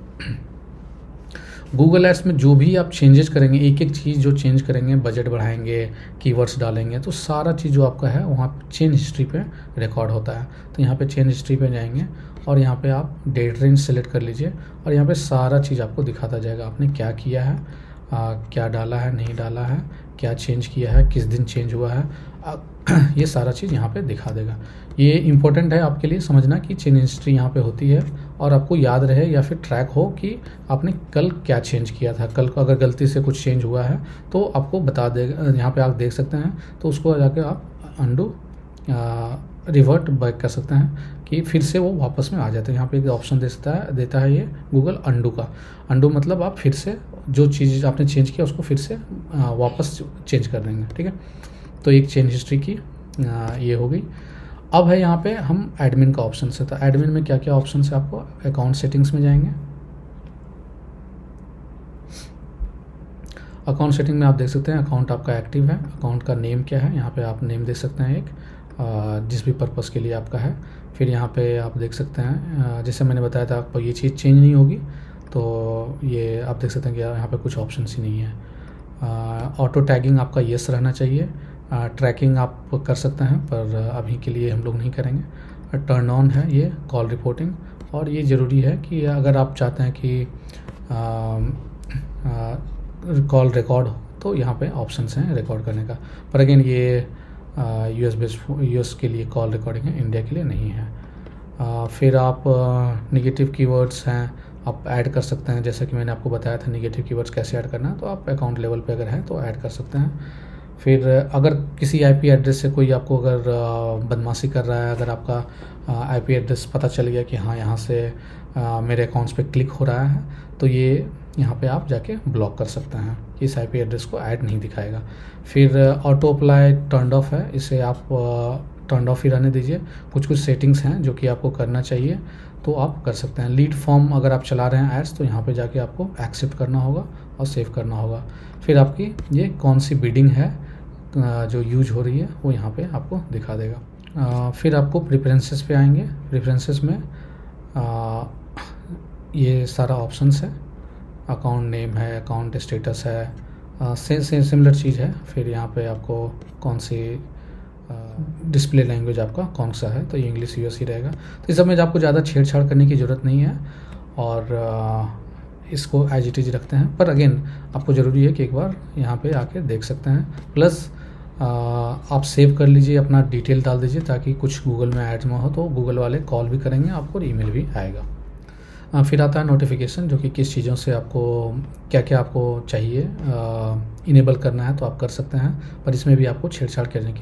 गूगल एड्स में जो भी आप चेंजेस करेंगे, एक एक चीज़ जो चेंज करेंगे, बजट बढ़ाएंगे, कीवर्ड्स डालेंगे, तो सारा चीज़ जो आपका है वहाँ चेंज हिस्ट्री पे रिकॉर्ड होता है। तो यहाँ पे चेंज हिस्ट्री पे जाएंगे और यहाँ पे आप डेट रेंज सेलेक्ट कर लीजिए और यहाँ पे सारा चीज़ आपको दिखाता जाएगा, आपने क्या किया है, क्या डाला है, नहीं डाला है, क्या चेंज किया है, किस दिन चेंज हुआ है, ये सारा चीज़ यहाँ पे दिखा देगा। ये इम्पोर्टेंट है आपके लिए समझना कि चेंज हिस्ट्री यहाँ पे होती है और आपको याद रहे या फिर ट्रैक हो कि आपने कल क्या चेंज किया था। कल को अगर गलती से कुछ चेंज हुआ है तो आपको बता देगा, यहाँ पे आप देख सकते हैं, तो उसको जाके आप अंडू रिवर्ट बैक कर सकते हैं कि फिर से वो वापस में आ जाता है। यहाँ पे एक ऑप्शन देता है ये गूगल अंडू का। अंडू मतलब आप फिर से जो चीज़ आपने चेंज किया उसको फिर से वापस चेंज कर देंगे, ठीक है। तो एक चेंज हिस्ट्री की ये हो गई। अब है यहाँ पे हम एडमिन का ऑप्शन है, तो एडमिन में क्या क्या ऑप्शन है आपको, अकाउंट सेटिंग्स में जाएंगे, अकाउंट सेटिंग में आप देख सकते हैं अकाउंट आपका एक्टिव है, अकाउंट का नेम क्या है, यहाँ पे आप नेम देख सकते हैं एक जिस भी पर्पज़ के लिए आपका है। फिर यहाँ पे आप देख सकते हैं जैसे मैंने बताया था आपको ये चीज़ चेंज नहीं होगी, तो ये आप देख सकते हैं कि यहाँ पे कुछ ऑप्शन ही नहीं है। ऑटो टैगिंग आपका येस रहना चाहिए, ट्रैकिंग आप कर सकते हैं पर अभी के लिए हम लोग नहीं करेंगे। टर्न ऑन है ये कॉल रिपोर्टिंग, और ये ज़रूरी है कि अगर आप चाहते हैं कि कॉल रिकॉर्ड हो तो यहाँ पे ऑप्शंस हैं रिकॉर्ड करने का। पर अगेन ये यूएस के लिए कॉल रिकॉर्डिंग है, इंडिया के लिए नहीं है। फिर आप नेगेटिव कीवर्ड्स हैं आप ऐड कर सकते हैं। जैसा कि मैंने आपको बताया था नेगेटिव कीवर्ड्स कैसे ऐड करना है, तो आप अकाउंट लेवल पे अगर है तो ऐड कर सकते हैं। फिर अगर किसी आईपी एड्रेस से कोई आपको अगर बदमाशी कर रहा है, अगर आपका आईपी एड्रेस पता चल गया कि हाँ यहाँ से मेरे अकाउंट्स पे क्लिक हो रहा है, तो ये यहाँ पे आप जाके ब्लॉक कर सकते हैं, इस आईपी एड्रेस को ऐड नहीं दिखाएगा। फिर ऑटो अप्लाई टर्न ऑफ है, इसे आप टर्न ऑफ ही रहने दीजिए। कुछ कुछ सेटिंग्स हैं जो कि आपको करना चाहिए, तो आप कर सकते हैं। लीड फॉर्म अगर आप चला रहे हैं एड्स, तो यहाँ पे जाके आपको एक्सेप्ट करना होगा और सेव करना होगा। फिर आपकी ये कौन सी बिडिंग है जो यूज हो रही है वो यहाँ पे आपको दिखा देगा। फिर आपको प्रेफरेंसेस पे आएंगे। प्रेफरेंसेस में ये सारा ऑप्शंस है, अकाउंट नेम है, अकाउंट स्टेटस है, सिमिलर चीज़ है। फिर यहाँ पे आपको कौन सी डिस्प्ले लैंग्वेज आपका कौन सा है, तो ये इंग्लिश यूएस ही रहेगा। तो इस सब में आपको ज़्यादा छेड़छाड़ करने की ज़रूरत नहीं है और इसको एज इट इज़ रखते हैं। पर अगेन आपको ज़रूरी है कि एक बार यहाँ पे आके देख सकते हैं। प्लस आप सेव कर लीजिए, अपना डिटेल डाल दीजिए, ताकि कुछ गूगल में ऐड में हो तो गूगल वाले कॉल भी करेंगे आपको और ईमेल भी आएगा। फिर आता है नोटिफिकेशन, जो कि किस चीज़ों से आपको क्या क्या आपको चाहिए इनेबल करना है तो आप कर सकते हैं, पर इसमें भी आपको छेड़छाड़ करने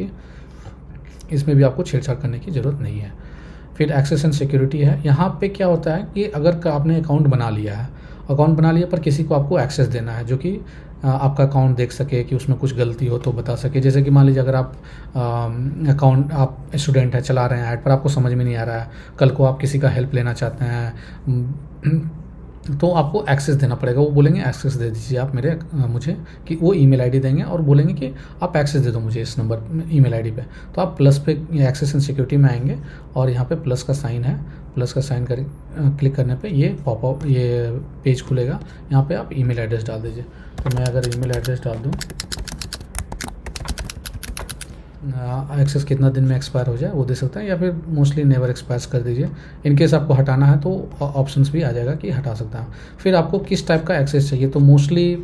की ज़रूरत नहीं है। फिर एक्सेस एंड सिक्योरिटी है। यहाँ पे क्या होता है कि अगर आपने अकाउंट बना लिया पर किसी को आपको एक्सेस देना है जो कि आपका अकाउंट देख सके, कि उसमें कुछ गलती हो तो बता सके। जैसे कि मान लीजिए अगर आप आप स्टूडेंट हैं, चला रहे हैं ऐड, पर आपको समझ में नहीं आ रहा है, कल को आप किसी का हेल्प लेना चाहते हैं तो आपको एक्सेस देना पड़ेगा। वो बोलेंगे एक्सेस दे दीजिए आप मुझे, कि वो ईमेल आईडी देंगे और बोलेंगे कि आप एक्सेस दे दो मुझे इस नंबर ईमेल आईडी पे। तो आप प्लस पे एक्सेस एंड सिक्योरिटी में आएंगे और यहाँ पे प्लस का साइन है, प्लस का साइन कर क्लिक करने पे ये पॉपअप ये पेज खुलेगा। यहाँ पे आप ईमेल एड्रेस डाल दीजिए। तो मैं अगर ईमेल एड्रेस डाल दूँ, एक्सेस कितना दिन में एक्सपायर हो जाए वो दे सकते हैं, या फिर मोस्टली नेवर एक्सपायर्स कर दीजिए। इनकेस आपको हटाना है तो ऑप्शंस भी आ जाएगा कि हटा सकता हूँ। फिर आपको किस टाइप का एक्सेस चाहिए, तो मोस्टली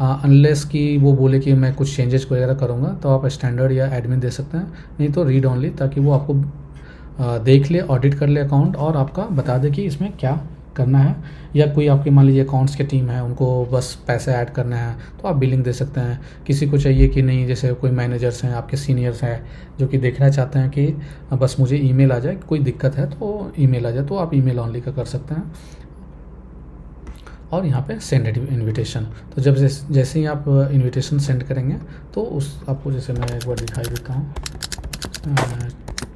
अनलेस कि वो बोले कि मैं कुछ चेंजेस वगैरह करूँगा तो आप स्टैंडर्ड या एडमिन दे सकते हैं, नहीं तो रीड ओनली, ताकि वो आपको देख ले, ऑडिट कर ले अकाउंट और आपका बता दे कि इसमें क्या करना है। या कोई आपके मान लीजिए अकाउंट्स की टीम है, उनको बस पैसे ऐड करना है तो आप बिलिंग दे सकते हैं। किसी को चाहिए कि नहीं, जैसे कोई मैनेजर्स हैं, आपके सीनियर्स हैं जो कि देखना चाहते हैं कि बस मुझे ईमेल आ जाए, कोई दिक्कत है तो ईमेल आ जाए, तो आप ईमेल ओनली का कर सकते हैं। और यहाँ पे सेंड इन्विटेशन, तो जब जैसे ही आप इन्विटेशन सेंड करेंगे तो आपको, जैसे मैं एक बार दिखाई देता हूँ,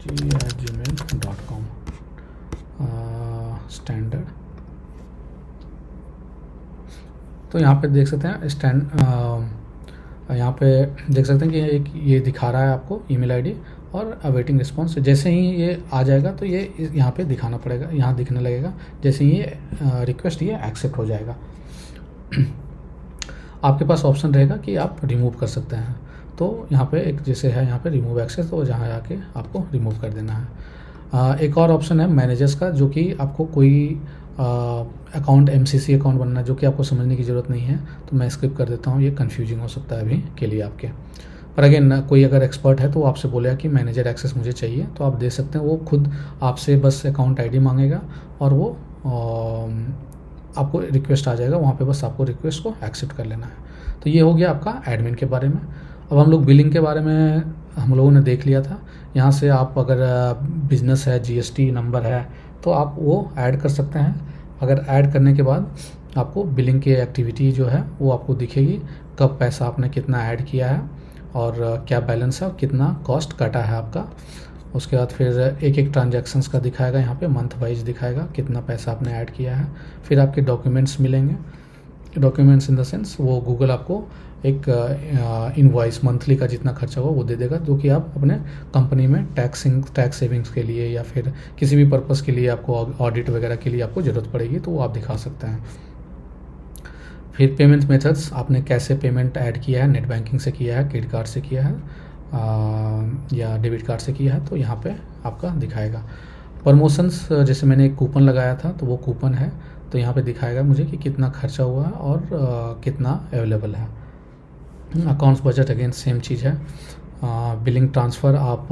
gmail.com स्टैंडर्ड, तो यहाँ पे देख सकते हैं यहाँ पे देख सकते हैं कि एक ये दिखा रहा है आपको ईमेल आईडी और अवेटिंग रिस्पांस। जैसे ही ये आ जाएगा तो ये यहाँ पे दिखाना पड़ेगा, यहाँ दिखने लगेगा। जैसे ही ये रिक्वेस्ट ये एक्सेप्ट हो जाएगा, आपके पास ऑप्शन रहेगा कि आप रिमूव कर सकते हैं। तो यहाँ पे एक जैसे है यहाँ पे रिमूव एक्सेस, तो जहाँ आके आपको रिमूव कर देना है। एक और ऑप्शन है मैनेजर्स का, जो कि आपको कोई अकाउंट MCC अकाउंट बनना, जो कि आपको समझने की ज़रूरत नहीं है, तो मैं स्किप कर देता हूँ, ये कन्फ्यूजिंग हो सकता है अभी के लिए आपके। पर अगेन कोई अगर एक्सपर्ट है तो आपसे बोलेगा कि मैनेजर एक्सेस मुझे चाहिए, तो आप दे सकते हैं। वो खुद आपसे बस अकाउंट ID मांगेगा और वो आपको रिक्वेस्ट आ जाएगा, वहाँ पे बस आपको रिक्वेस्ट को एक्सेप्ट कर लेना है। तो ये हो गया आपका एडमिन के बारे में। अब हम लोग बिलिंग के बारे में हम लोगों ने देख लिया था। यहाँ से आप अगर बिजनेस है, GST नंबर है, तो आप वो ऐड कर सकते हैं। अगर ऐड करने के बाद आपको बिलिंग की एक्टिविटी जो है वो आपको दिखेगी, कब पैसा आपने कितना ऐड किया है और क्या बैलेंस है और कितना कॉस्ट कटा है आपका। उसके बाद फिर एक एक ट्रांजैक्शंस का दिखाएगा, यहाँ पे मंथ वाइज दिखाएगा कितना पैसा आपने ऐड किया है। फिर आपके डॉक्यूमेंट्स मिलेंगे, डॉक्यूमेंट्स इन द सेंस वो गूगल आपको एक इनवॉइस मंथली का जितना खर्चा होगा वो दे देगा, जो कि आप अपने कंपनी में टैक्स सेविंग्स के लिए या फिर किसी भी पर्पस के लिए आपको ऑडिट वगैरह के लिए आपको ज़रूरत पड़ेगी, तो वो आप दिखा सकते हैं। फिर पेमेंट मेथड्स, आपने कैसे पेमेंट ऐड किया है, नेट बैंकिंग से किया है, क्रेडिट कार्ड से किया है या डेबिट कार्ड से किया है, तो यहाँ पे आपका दिखाएगा। प्रमोशंस, जैसे मैंने एक कूपन लगाया था तो वो कूपन है, तो यहाँ पे दिखाएगा मुझे कि कितना खर्चा हुआ है और कितना अवेलेबल है। अकाउंट्स बजट अगेन सेम चीज़ है। बिलिंग ट्रांसफ़र, आप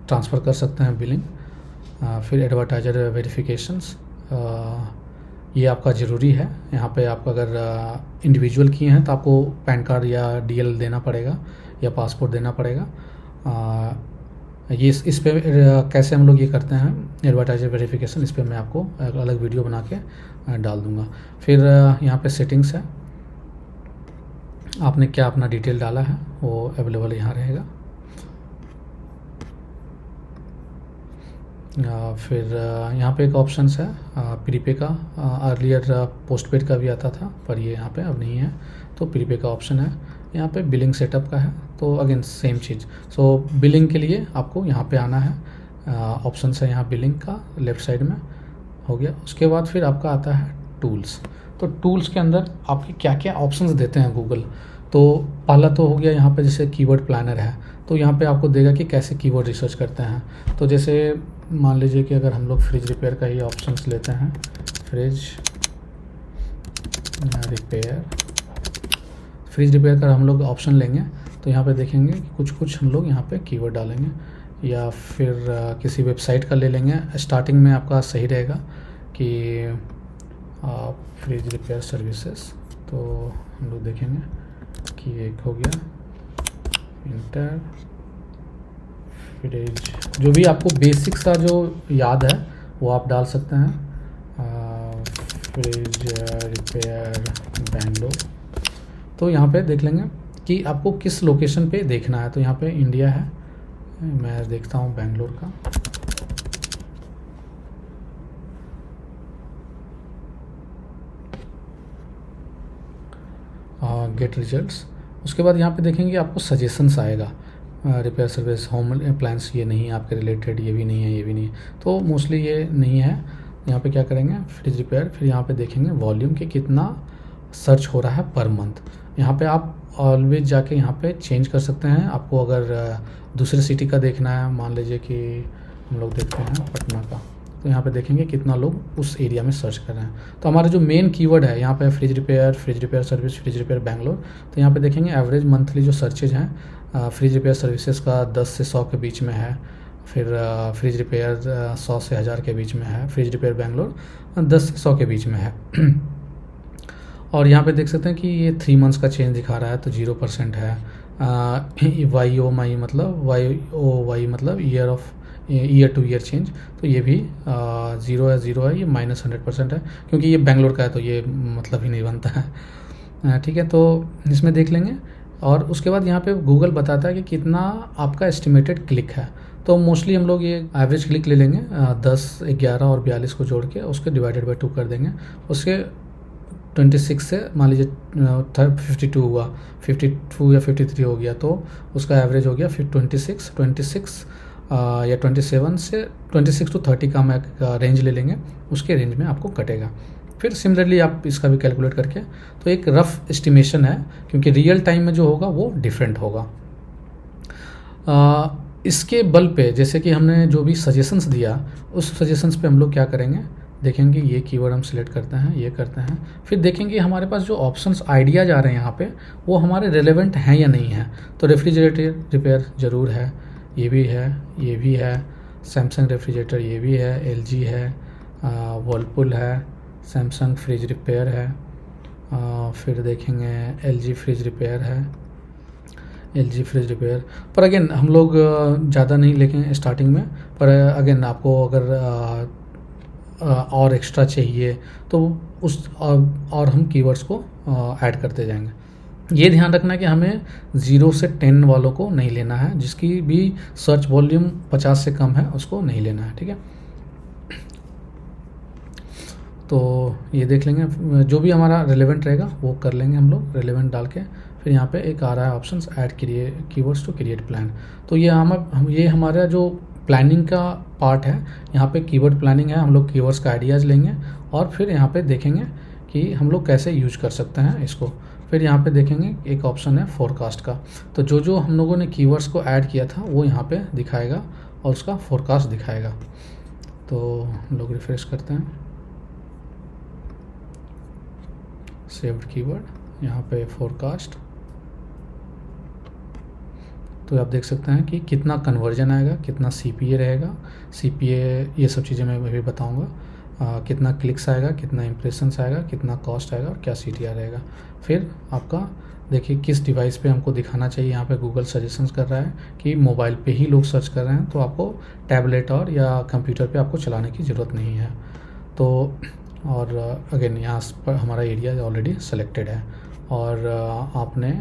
ट्रांसफ़र कर सकते हैं बिलिंग। फिर एडवर्टाइजर वेरिफिकेशंस, ये आपका ज़रूरी है। यहाँ पे आप अगर इंडिविजुअल किए हैं तो आपको पैन कार्ड या डीएल देना पड़ेगा या पासपोर्ट देना पड़ेगा। ये इस पे कैसे हम लोग ये करते हैं एडवर्टाइजर वेरिफिकेशन, इस पे मैं आपको एक अलग वीडियो बना के डाल दूँगा। फिर यहाँ पे सेटिंग्स है, आपने क्या अपना डिटेल डाला है वो अवेलेबल यहाँ रहेगा। फिर यहाँ पे एक ऑप्शन है प्रीपे का। अर्लियर पोस्टपेड का भी आता था पर ये यहाँ पे अब नहीं है, तो प्रीपे का ऑप्शन है। यहाँ पे बिलिंग सेटअप का है, तो अगेन सेम चीज़। सो बिलिंग के लिए आपको यहाँ पे आना है, ऑप्शन है यहाँ बिलिंग का लेफ़्ट साइड में हो गया। उसके बाद फिर आपका आता है टूल्स। तो टूल्स के अंदर आपके क्या क्या ऑप्शंस देते हैं गूगल। तो पहला तो हो गया यहाँ पे जैसे कीवर्ड प्लानर है, तो यहाँ पे आपको देगा कि कैसे कीवर्ड रिसर्च करते हैं। तो जैसे मान लीजिए कि अगर हम लोग फ्रिज रिपेयर का ही ऑप्शंस लेते हैं, फ्रिज रिपेयर का हम लोग ऑप्शन लेंगे तो यहाँ पे देखेंगे कि कुछ हम लोग यहाँ पे कीवर्ड डालेंगे। या फिर किसी वेबसाइट का ले लेंगे। स्टार्टिंग में आपका सही रहेगा कि फ्रिज रिपेयर सर्विसेज, तो हम लोग देखेंगे कि एक हो गया इंटर फ्रिज, जो भी आपको बेसिक सा जो याद है वो आप डाल सकते हैं, फ्रिज रिपेयर बेंगलोर। तो यहाँ पे देख लेंगे कि आपको किस लोकेशन पे देखना है। तो यहाँ पे इंडिया है, मैं देखता हूँ बेंगलोर का। Gate results. उसके बाद यहाँ पे देखेंगे आपको सजेशंस आएगा, रिपेयर सर्विस, होम अप्लायंस, ये नहीं है आपके रिलेटेड, ये भी नहीं है, ये भी नहीं है, तो मोस्टली ये नहीं है। यहाँ पे क्या करेंगे फ्रिज रिपेयर, फिर यहाँ पे देखेंगे वॉल्यूम के कितना सर्च हो रहा है पर मंथ। यहाँ पे आप ऑलवेज जाके यहाँ पे चेंज कर सकते हैं। आपको अगर दूसरे सिटी का देखना है, मान लीजिए कि हम लोग देखते हैं पटना का, तो यहाँ पे देखेंगे कितना लोग उस एरिया में सर्च कर रहे हैं। तो हमारे जो मेन कीवर्ड है यहाँ पे fridge repair service, fridge repair Bangalore, तो यहाँ पे देखेंगे एवरेज मंथली जो सर्चेज हैं फ्रिज रिपेयर सर्विसेज का 10 से 100 के बीच में है। फिर फ्रिज रिपेयर 100 से 1000 के बीच में है। फ्रिज रिपेयर बेंगलोर 10 से 100 के बीच में है। और यहाँ पे देख सकते हैं कि ये 3 मंथ्स का चेंज दिखा रहा है, तो 0% है। YOY मतलब ईयर टू ईयर चेंज, तो ये भी 0 है, ये -100% है, क्योंकि ये बेंगलोर का है तो ये मतलब ही नहीं बनता है। ठीक है, तो इसमें देख लेंगे। और उसके बाद यहाँ पे गूगल बताता है कि कितना आपका एस्टिमेटेड क्लिक है। तो मोस्टली हम लोग ये एवरेज क्लिक ले लेंगे, 10, 11 और 42 को जोड़ के उसके डिवाइडेड बाय 2 कर देंगे। उसके 26 से मान लीजिए 52 हुआ, 52 या 53 हो गया, तो उसका एवरेज हो गया फिर 26 या 27 से 26 to 30 का हम एक रेंज ले लेंगे, उसके रेंज में आपको कटेगा। फिर सिमिलरली आप इसका भी कैलकुलेट करके, तो एक रफ एस्टिमेशन है, क्योंकि रियल टाइम में जो होगा वो डिफरेंट होगा। इसके बल पे जैसे कि हमने जो भी सजेशंस दिया, उस सजेशंस पे हम लोग क्या करेंगे, देखेंगे ये कीवर्ड हम सिलेक्ट करते हैं, ये करते हैं, फिर देखेंगे हमारे पास जो ऑप्शंस आइडियाज आ रहे हैं यहाँ पे वो हमारे रेलेवेंट हैं या नहीं है। तो रेफ्रिजरेटर रिपेयर ज़रूर है, ये भी है, ये भी है, सैमसंग रेफ्रिजरेटर ये भी है, LG है, वर्लपूल है, सैमसंग फ्रिज रिपेयर है, फिर देखेंगे LG फ्रिज रिपेयर है, LG फ्रिज रिपेयर। पर अगेन हम लोग ज़्यादा नहीं लेंगे स्टार्टिंग में, पर अगेन आपको अगर और एक्स्ट्रा चाहिए तो उस और हम कीवर्ड्स को ऐड करते जाएंगे। ये ध्यान रखना कि हमें 0 से 10 वालों को नहीं लेना है, जिसकी भी सर्च वॉल्यूम 50 से कम है उसको नहीं लेना है। ठीक है, तो ये देख लेंगे, जो भी हमारा रिलेवेंट रहेगा वो कर लेंगे हम लोग, रिलेवेंट डाल के। फिर यहाँ पे एक आ रहा है option add keywords to create plan. तो ये ये हमारा जो प्लानिंग का पार्ट है, यहाँ पे कीवर्ड प्लानिंग है। हम लोग कीवर्ड्स का आइडियाज़ लेंगे और फिर यहाँ पे देखेंगे कि हम लोग कैसे यूज कर सकते हैं इसको। फिर यहाँ पे देखेंगे एक ऑप्शन है फोरकास्ट का, तो जो हम लोगों ने कीवर्ड्स को ऐड किया था वो यहाँ पे दिखाएगा और उसका फोरकास्ट दिखाएगा। तो हम लोग रिफ्रेश करते हैं, सेव्ड कीवर्ड, यहाँ पे फोरकास्ट, तो आप देख सकते हैं कि कितना कन्वर्जन आएगा, कितना CPA रहेगा। CPA ये सब चीज़ें मैं भी बताऊंगा। कितना क्लिक्स आएगा, कितना इम्प्रेशंस आएगा, कितना कॉस्ट आएगा और क्या CTR रहेगा। फिर आपका देखिए किस डिवाइस पे हमको दिखाना चाहिए। यहाँ पे गूगल सजेशंस कर रहा है कि मोबाइल पे ही लोग सर्च कर रहे हैं, तो आपको टैबलेट और या कंप्यूटर पे आपको चलाने की ज़रूरत नहीं है। तो और अगेन यहाँ पर हमारा एरिया ऑलरेडी सेलेक्टेड है और आपने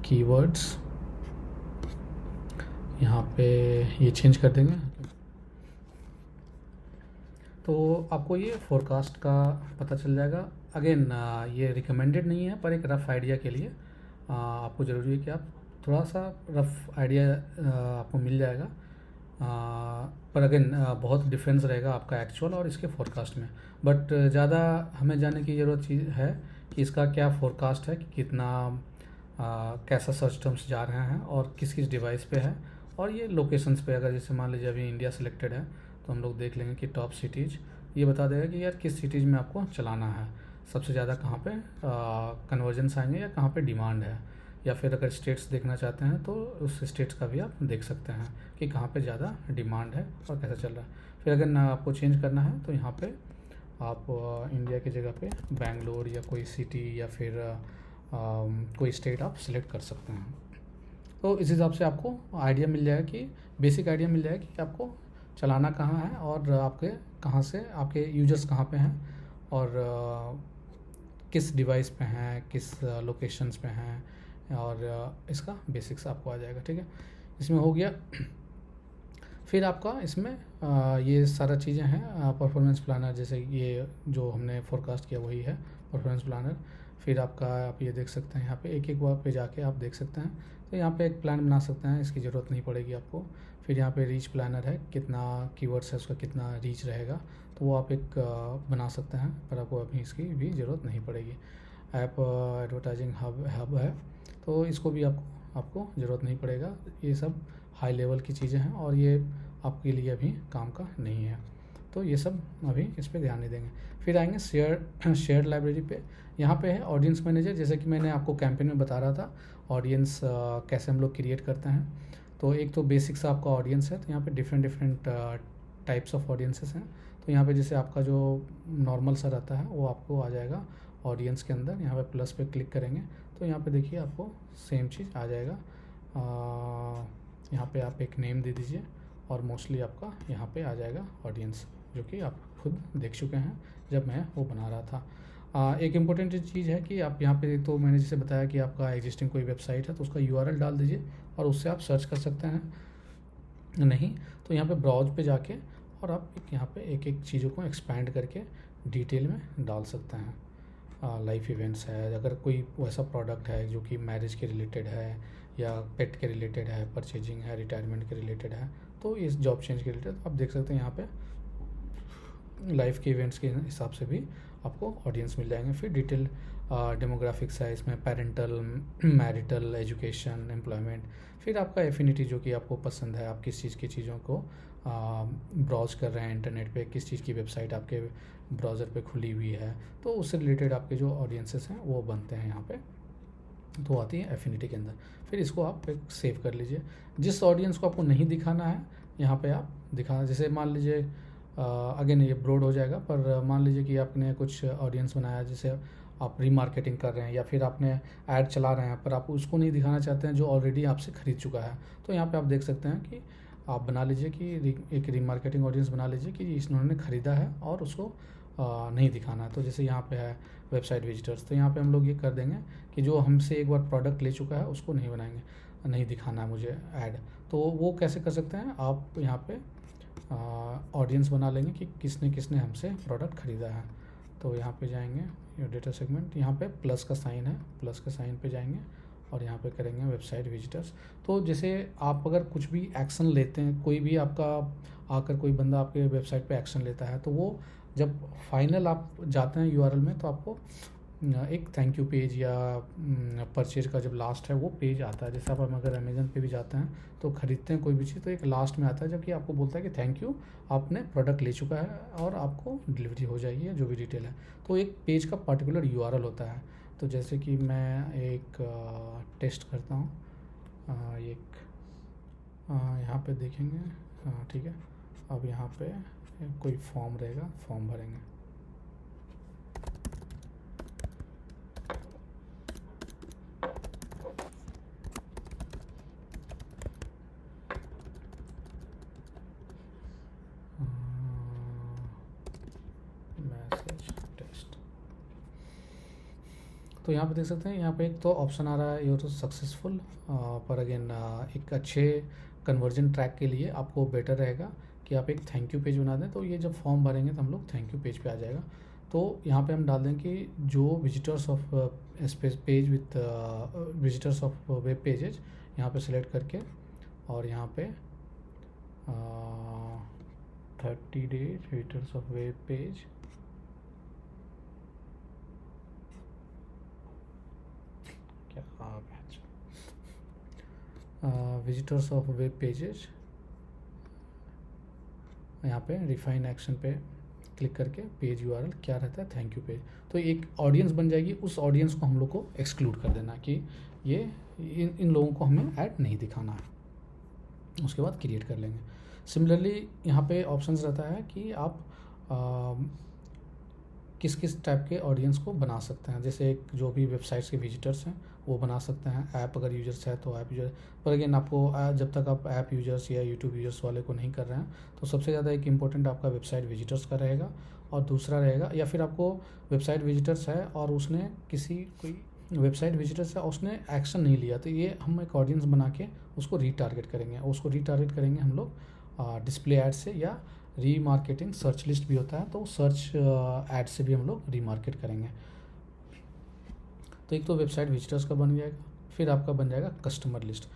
कीवर्ड्स यहाँ पे ये चेंज कर देंगे। तो आपको ये फोरकास्ट का पता चल जाएगा। अगेन ये रिकमेंडेड नहीं है, पर एक रफ़ आइडिया के लिए आपको ज़रूरी है कि आप थोड़ा सा रफ़ आइडिया आपको मिल जाएगा। पर अगेन बहुत डिफरेंस रहेगा आपका एक्चुअल और इसके फोरकास्ट में। बट ज़्यादा हमें जानने की ज़रूरत चीज़ है कि इसका क्या फोरकास्ट है, कि कितना कैसा सर्च टर्म्स जा रहे हैं और किस किस डिवाइस पे है, और ये लोकेशंस पे। अगर जैसे मान लीजिए अभी इंडिया सिलेक्टेड है तो हम लोग देख लेंगे कि टॉप सिटीज़ ये बता देगा कि यार किस सिटीज़ में आपको चलाना है, सबसे ज़्यादा कहाँ पे कन्वर्जन्स आएंगे या कहाँ पे डिमांड है। या फिर अगर स्टेट्स देखना चाहते हैं तो उस स्टेट्स का भी आप देख सकते हैं कि कहाँ पे ज़्यादा डिमांड है और कैसा चल रहा है। फिर अगर ना आपको चेंज करना है तो यहाँ पे आप इंडिया की जगह पे बेंगलोर या कोई सिटी या फिर कोई स्टेट आप सिलेक्ट कर सकते हैं। तो इस हिसाब से आपको आइडिया मिल जाएगा कि बेसिक आइडिया मिल जाएगा कि आपको चलाना कहाँ है और आपके कहाँ से आपके यूजर्स कहाँ पे हैं और किस डिवाइस पे हैं, किस लोकेशंस पे हैं, और इसका बेसिक्स आपको आ जाएगा। ठीक है, इसमें हो गया। फिर आपका इसमें ये सारा चीज़ें हैं। परफॉर्मेंस प्लानर, जैसे ये जो हमने फोरकास्ट किया वही है परफॉर्मेंस प्लानर। फिर आपका आप ये देख सकते हैं यहाँ पे एक बार पे जाके आप देख सकते हैं। तो यहाँ पे एक प्लान बना सकते हैं, इसकी ज़रूरत नहीं पड़ेगी आपको। फिर यहाँ पे रीच प्लानर है, कितना कीवर्ड्स है उसका कितना रीच रहेगा, तो वो आप एक बना सकते हैं, पर आपको अभी इसकी भी ज़रूरत नहीं पड़ेगी। ऐप एडवर्टाइजिंग हब है, तो इसको भी आपको ज़रूरत नहीं पड़ेगा। ये सब हाई लेवल की चीज़ें हैं और ये आपके लिए अभी काम का नहीं है, तो ये सब अभी इस पर ध्यान नहीं देंगे। फिर आएंगे शेयर लाइब्रेरी पे। यहाँ पे है ऑडियंस मैनेजर, जैसे कि मैंने आपको कैंपेन में बता रहा था ऑडियंस कैसे हम लोग क्रिएट करते हैं। तो एक तो बेसिक सा आपका ऑडियंस है, तो यहाँ पे डिफरेंट टाइप्स ऑफ ऑडियंसेस हैं। तो यहाँ पे जैसे आपका जो नॉर्मल सा रहता है वो आपको आ जाएगा ऑडियंस के अंदर। यहाँ पे प्लस पे क्लिक करेंगे तो यहाँ पे देखिए आपको सेम चीज़ आ जाएगा। यहाँ पे आप एक नेम दे दीजिए और मोस्टली आपका यहाँ पे आ जाएगा ऑडियंस, जो कि आप खुद देख चुके हैं जब मैं वो बना रहा था। एक इम्पोर्टेंट चीज़ है कि आप यहाँ पे, तो मैंने जैसे बताया कि आपका एग्जिस्टिंग कोई वेबसाइट है तो उसका URL डाल दीजिए और उससे आप सर्च कर सकते हैं। नहीं तो यहाँ पे ब्राउज पे जाके और आप यहाँ पे एक एक चीज़ों को एक्सपैंड करके डिटेल में डाल सकते हैं। लाइफ इवेंट्स है, अगर कोई वैसा प्रोडक्ट है जो कि मैरिज के रिलेटेड है या पेट के रिलेटेड है, परचेजिंग है, रिटायरमेंट के रिलेटेड है, तो इस जॉब चेंज के रिलेटेड आप देख सकते हैं। यहाँ पे लाइफ के इवेंट्स के हिसाब से भी आपको ऑडियंस मिल जाएंगे। फिर डिटेल डेमोग्राफिक्स है, इसमें पेरेंटल, मैरिटल, एजुकेशन, एम्प्लॉयमेंट। फिर आपका एफिनिटी, जो कि आपको पसंद है, आप किस चीज़ की चीज़ों को ब्राउज कर रहे हैं इंटरनेट पे, किस चीज़ की वेबसाइट आपके ब्राउज़र पे खुली हुई है, तो उससे रिलेटेड आपके जो ऑडियंसेस हैं वो बनते हैं यहाँ पे, तो आती है एफिनिटी के अंदर। फिर इसको आप एक सेव कर लीजिए। जिस ऑडियंस को आपको नहीं दिखाना है यहाँ पे आप दिखा, जैसे मान लीजिए अगेन ये ब्रॉड हो जाएगा, पर मान लीजिए कि आपने कुछ ऑडियंस बनाया, जैसे आप रीमार्केटिंग कर रहे हैं या फिर आपने ऐड चला रहे हैं, पर आप उसको नहीं दिखाना चाहते हैं जो ऑलरेडी आपसे ख़रीद चुका है, तो यहाँ पे आप देख सकते हैं कि आप बना लीजिए कि एक रीमार्केटिंग ऑडियंस बना लीजिए कि इन्होंने ख़रीदा है और उसको नहीं दिखाना है। तो जैसे यहाँ पे है वेबसाइट विजिटर्स, तो यहाँ पे हम लोग ये कर देंगे कि जो हमसे एक बार प्रोडक्ट ले चुका है उसको नहीं बनाएंगे, नहीं दिखाना है मुझे ऐड। तो वो कैसे कर सकते हैं, आप यहाँ पे ऑडियंस बना लेंगे कि किसने किसने हमसे प्रोडक्ट ख़रीदा है। तो यहाँ पे जाएंगे, ये डेटा सेगमेंट, यहाँ पे प्लस का साइन है, प्लस के साइन पे जाएंगे और यहाँ पे करेंगे वेबसाइट विजिटर्स। तो जैसे आप अगर कुछ भी एक्शन लेते हैं, कोई भी आपका आकर कोई बंदा आपके वेबसाइट पे एक्शन लेता है, तो वो जब फाइनल आप जाते हैं URL में, तो आपको एक थैंक यू पेज या परचेज का जब लास्ट है वो पेज आता है। जैसे आप अगर अमेजन पे भी जाते हैं तो ख़रीदते हैं कोई भी चीज़, तो एक लास्ट में आता है जबकि आपको बोलता है कि थैंक यू, आपने प्रोडक्ट ले चुका है और आपको डिलीवरी हो जाएगी है, जो भी डिटेल है। तो एक पेज का पर्टिकुलर URL होता है। तो जैसे कि मैं एक टेस्ट करता हूँ, एक यहाँ पे देखेंगे, ठीक है। अब यहाँ पे कोई फॉर्म रहेगा, फॉर्म भरेंगे। Message test. तो यहाँ पे देख सकते हैं, यहाँ पे एक तो ऑप्शन आ रहा है योर सक्सेसफुल, पर अगेन एक अच्छे कन्वर्जन ट्रैक के लिए आपको बेटर रहेगा कि आप एक थैंक यू पेज बना दें। तो ये जब फॉर्म भरेंगे तो हम लोग थैंक यू पेज पे आ जाएगा। तो यहाँ पे हम डाल दें कि जो visitors of page with visitors of web pages, यहाँ पे सिलेक्ट करके और यहाँ पे 30 days visitors of web page, क्या आ गया, विजिटर्स ऑफ वेब पेजेज, यहाँ पे रिफाइन एक्शन पे क्लिक करके पेज यूआरएल क्या रहता है, थैंक यू पेज। तो एक ऑडियंस बन जाएगी, उस ऑडियंस को हम लोग को एक्सक्लूड कर देना कि ये इन लोगों को हमें ऐड नहीं दिखाना है। उसके बाद क्रिएट कर लेंगे। सिमिलरली यहाँ पे ऑप्शंस रहता है कि आप किस किस टाइप के ऑडियंस को बना सकते हैं। जैसे एक जो भी वेबसाइट्स के विजिटर्स हैं वो बना सकते हैं, ऐप अगर यूजर्स है तो ऐप यूजर। पर अगेन आपको जब तक आप ऐप यूजर्स या यूट्यूब यूजर्स वाले को नहीं कर रहे हैं, तो सबसे ज़्यादा एक इम्पोर्टेंट आपका वेबसाइट विजिटर्स का रहेगा, और दूसरा रहेगा, या फिर आपको वेबसाइट विजिटर्स है और उसने कोई वेबसाइट विजिटर्स है उसने एक्शन नहीं लिया, तो ये हम एक ऑडियंस बना के उसको रीटारगेट करेंगे। उसको रीटारगेट करेंगे हम लोग डिस्प्ले ऐड से, या रीमार्केटिंग सर्च लिस्ट भी होता है, तो सर्च ऐड से भी हम लोग रीमार्केट करेंगे। तो एक तो वेबसाइट विजिटर्स का बन जाएगा, फिर आपका बन जाएगा कस्टमर लिस्ट।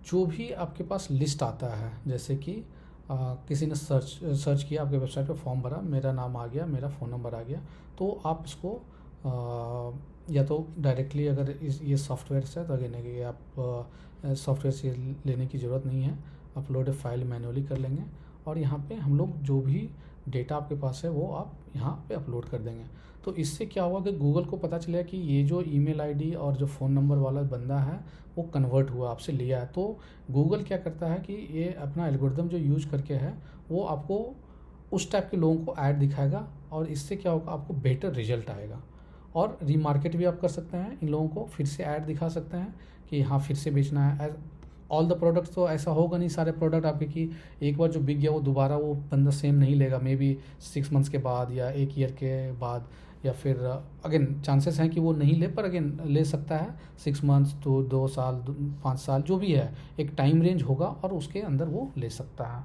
जो भी आपके पास लिस्ट आता है, जैसे कि किसी ने सर्च किया आपके वेबसाइट पे, फॉर्म भरा, मेरा नाम आ गया, मेरा फ़ोन नंबर आ गया, तो आप इसको या तो डायरेक्टली अगर ये सॉफ्टवेयर से, तो अगेन ये आप सॉफ्टवेयर से लेने की ज़रूरत नहीं है, अपलोड फाइल मैनुअली कर लेंगे, और यहाँ पे हम लोग जो भी डेटा आपके पास है वो आप यहाँ पे अपलोड कर देंगे। तो इससे क्या हुआ कि गूगल को पता चलेगा कि ये जो ईमेल आईडी और जो फ़ोन नंबर वाला बंदा है वो कन्वर्ट हुआ, आपसे लिया है। तो गूगल क्या करता है कि ये अपना एल्गोरिदम जो यूज करके है वो आपको उस टाइप के लोगों को ऐड दिखाएगा, और इससे क्या होगा, आपको बेटर रिजल्ट आएगा। और रीमार्केट भी आप कर सकते हैं, इन लोगों को फिर से ऐड दिखा सकते हैं कि हाँ फिर से बेचना है। ऑल द प्रोडक्ट्स तो ऐसा होगा नहीं, सारे प्रोडक्ट आपके कि एक बार जो बिक गया वो दोबारा वो बंदा सेम नहीं लेगा, मे बी 6 मंथ्स के बाद या 1 ईयर के बाद, या फिर अगेन चांसेस हैं कि वो नहीं ले, पर अगेन ले सकता है 6 मंथ्स तो 2 साल 5 साल जो भी है, एक टाइम रेंज होगा और उसके अंदर वो ले सकता है।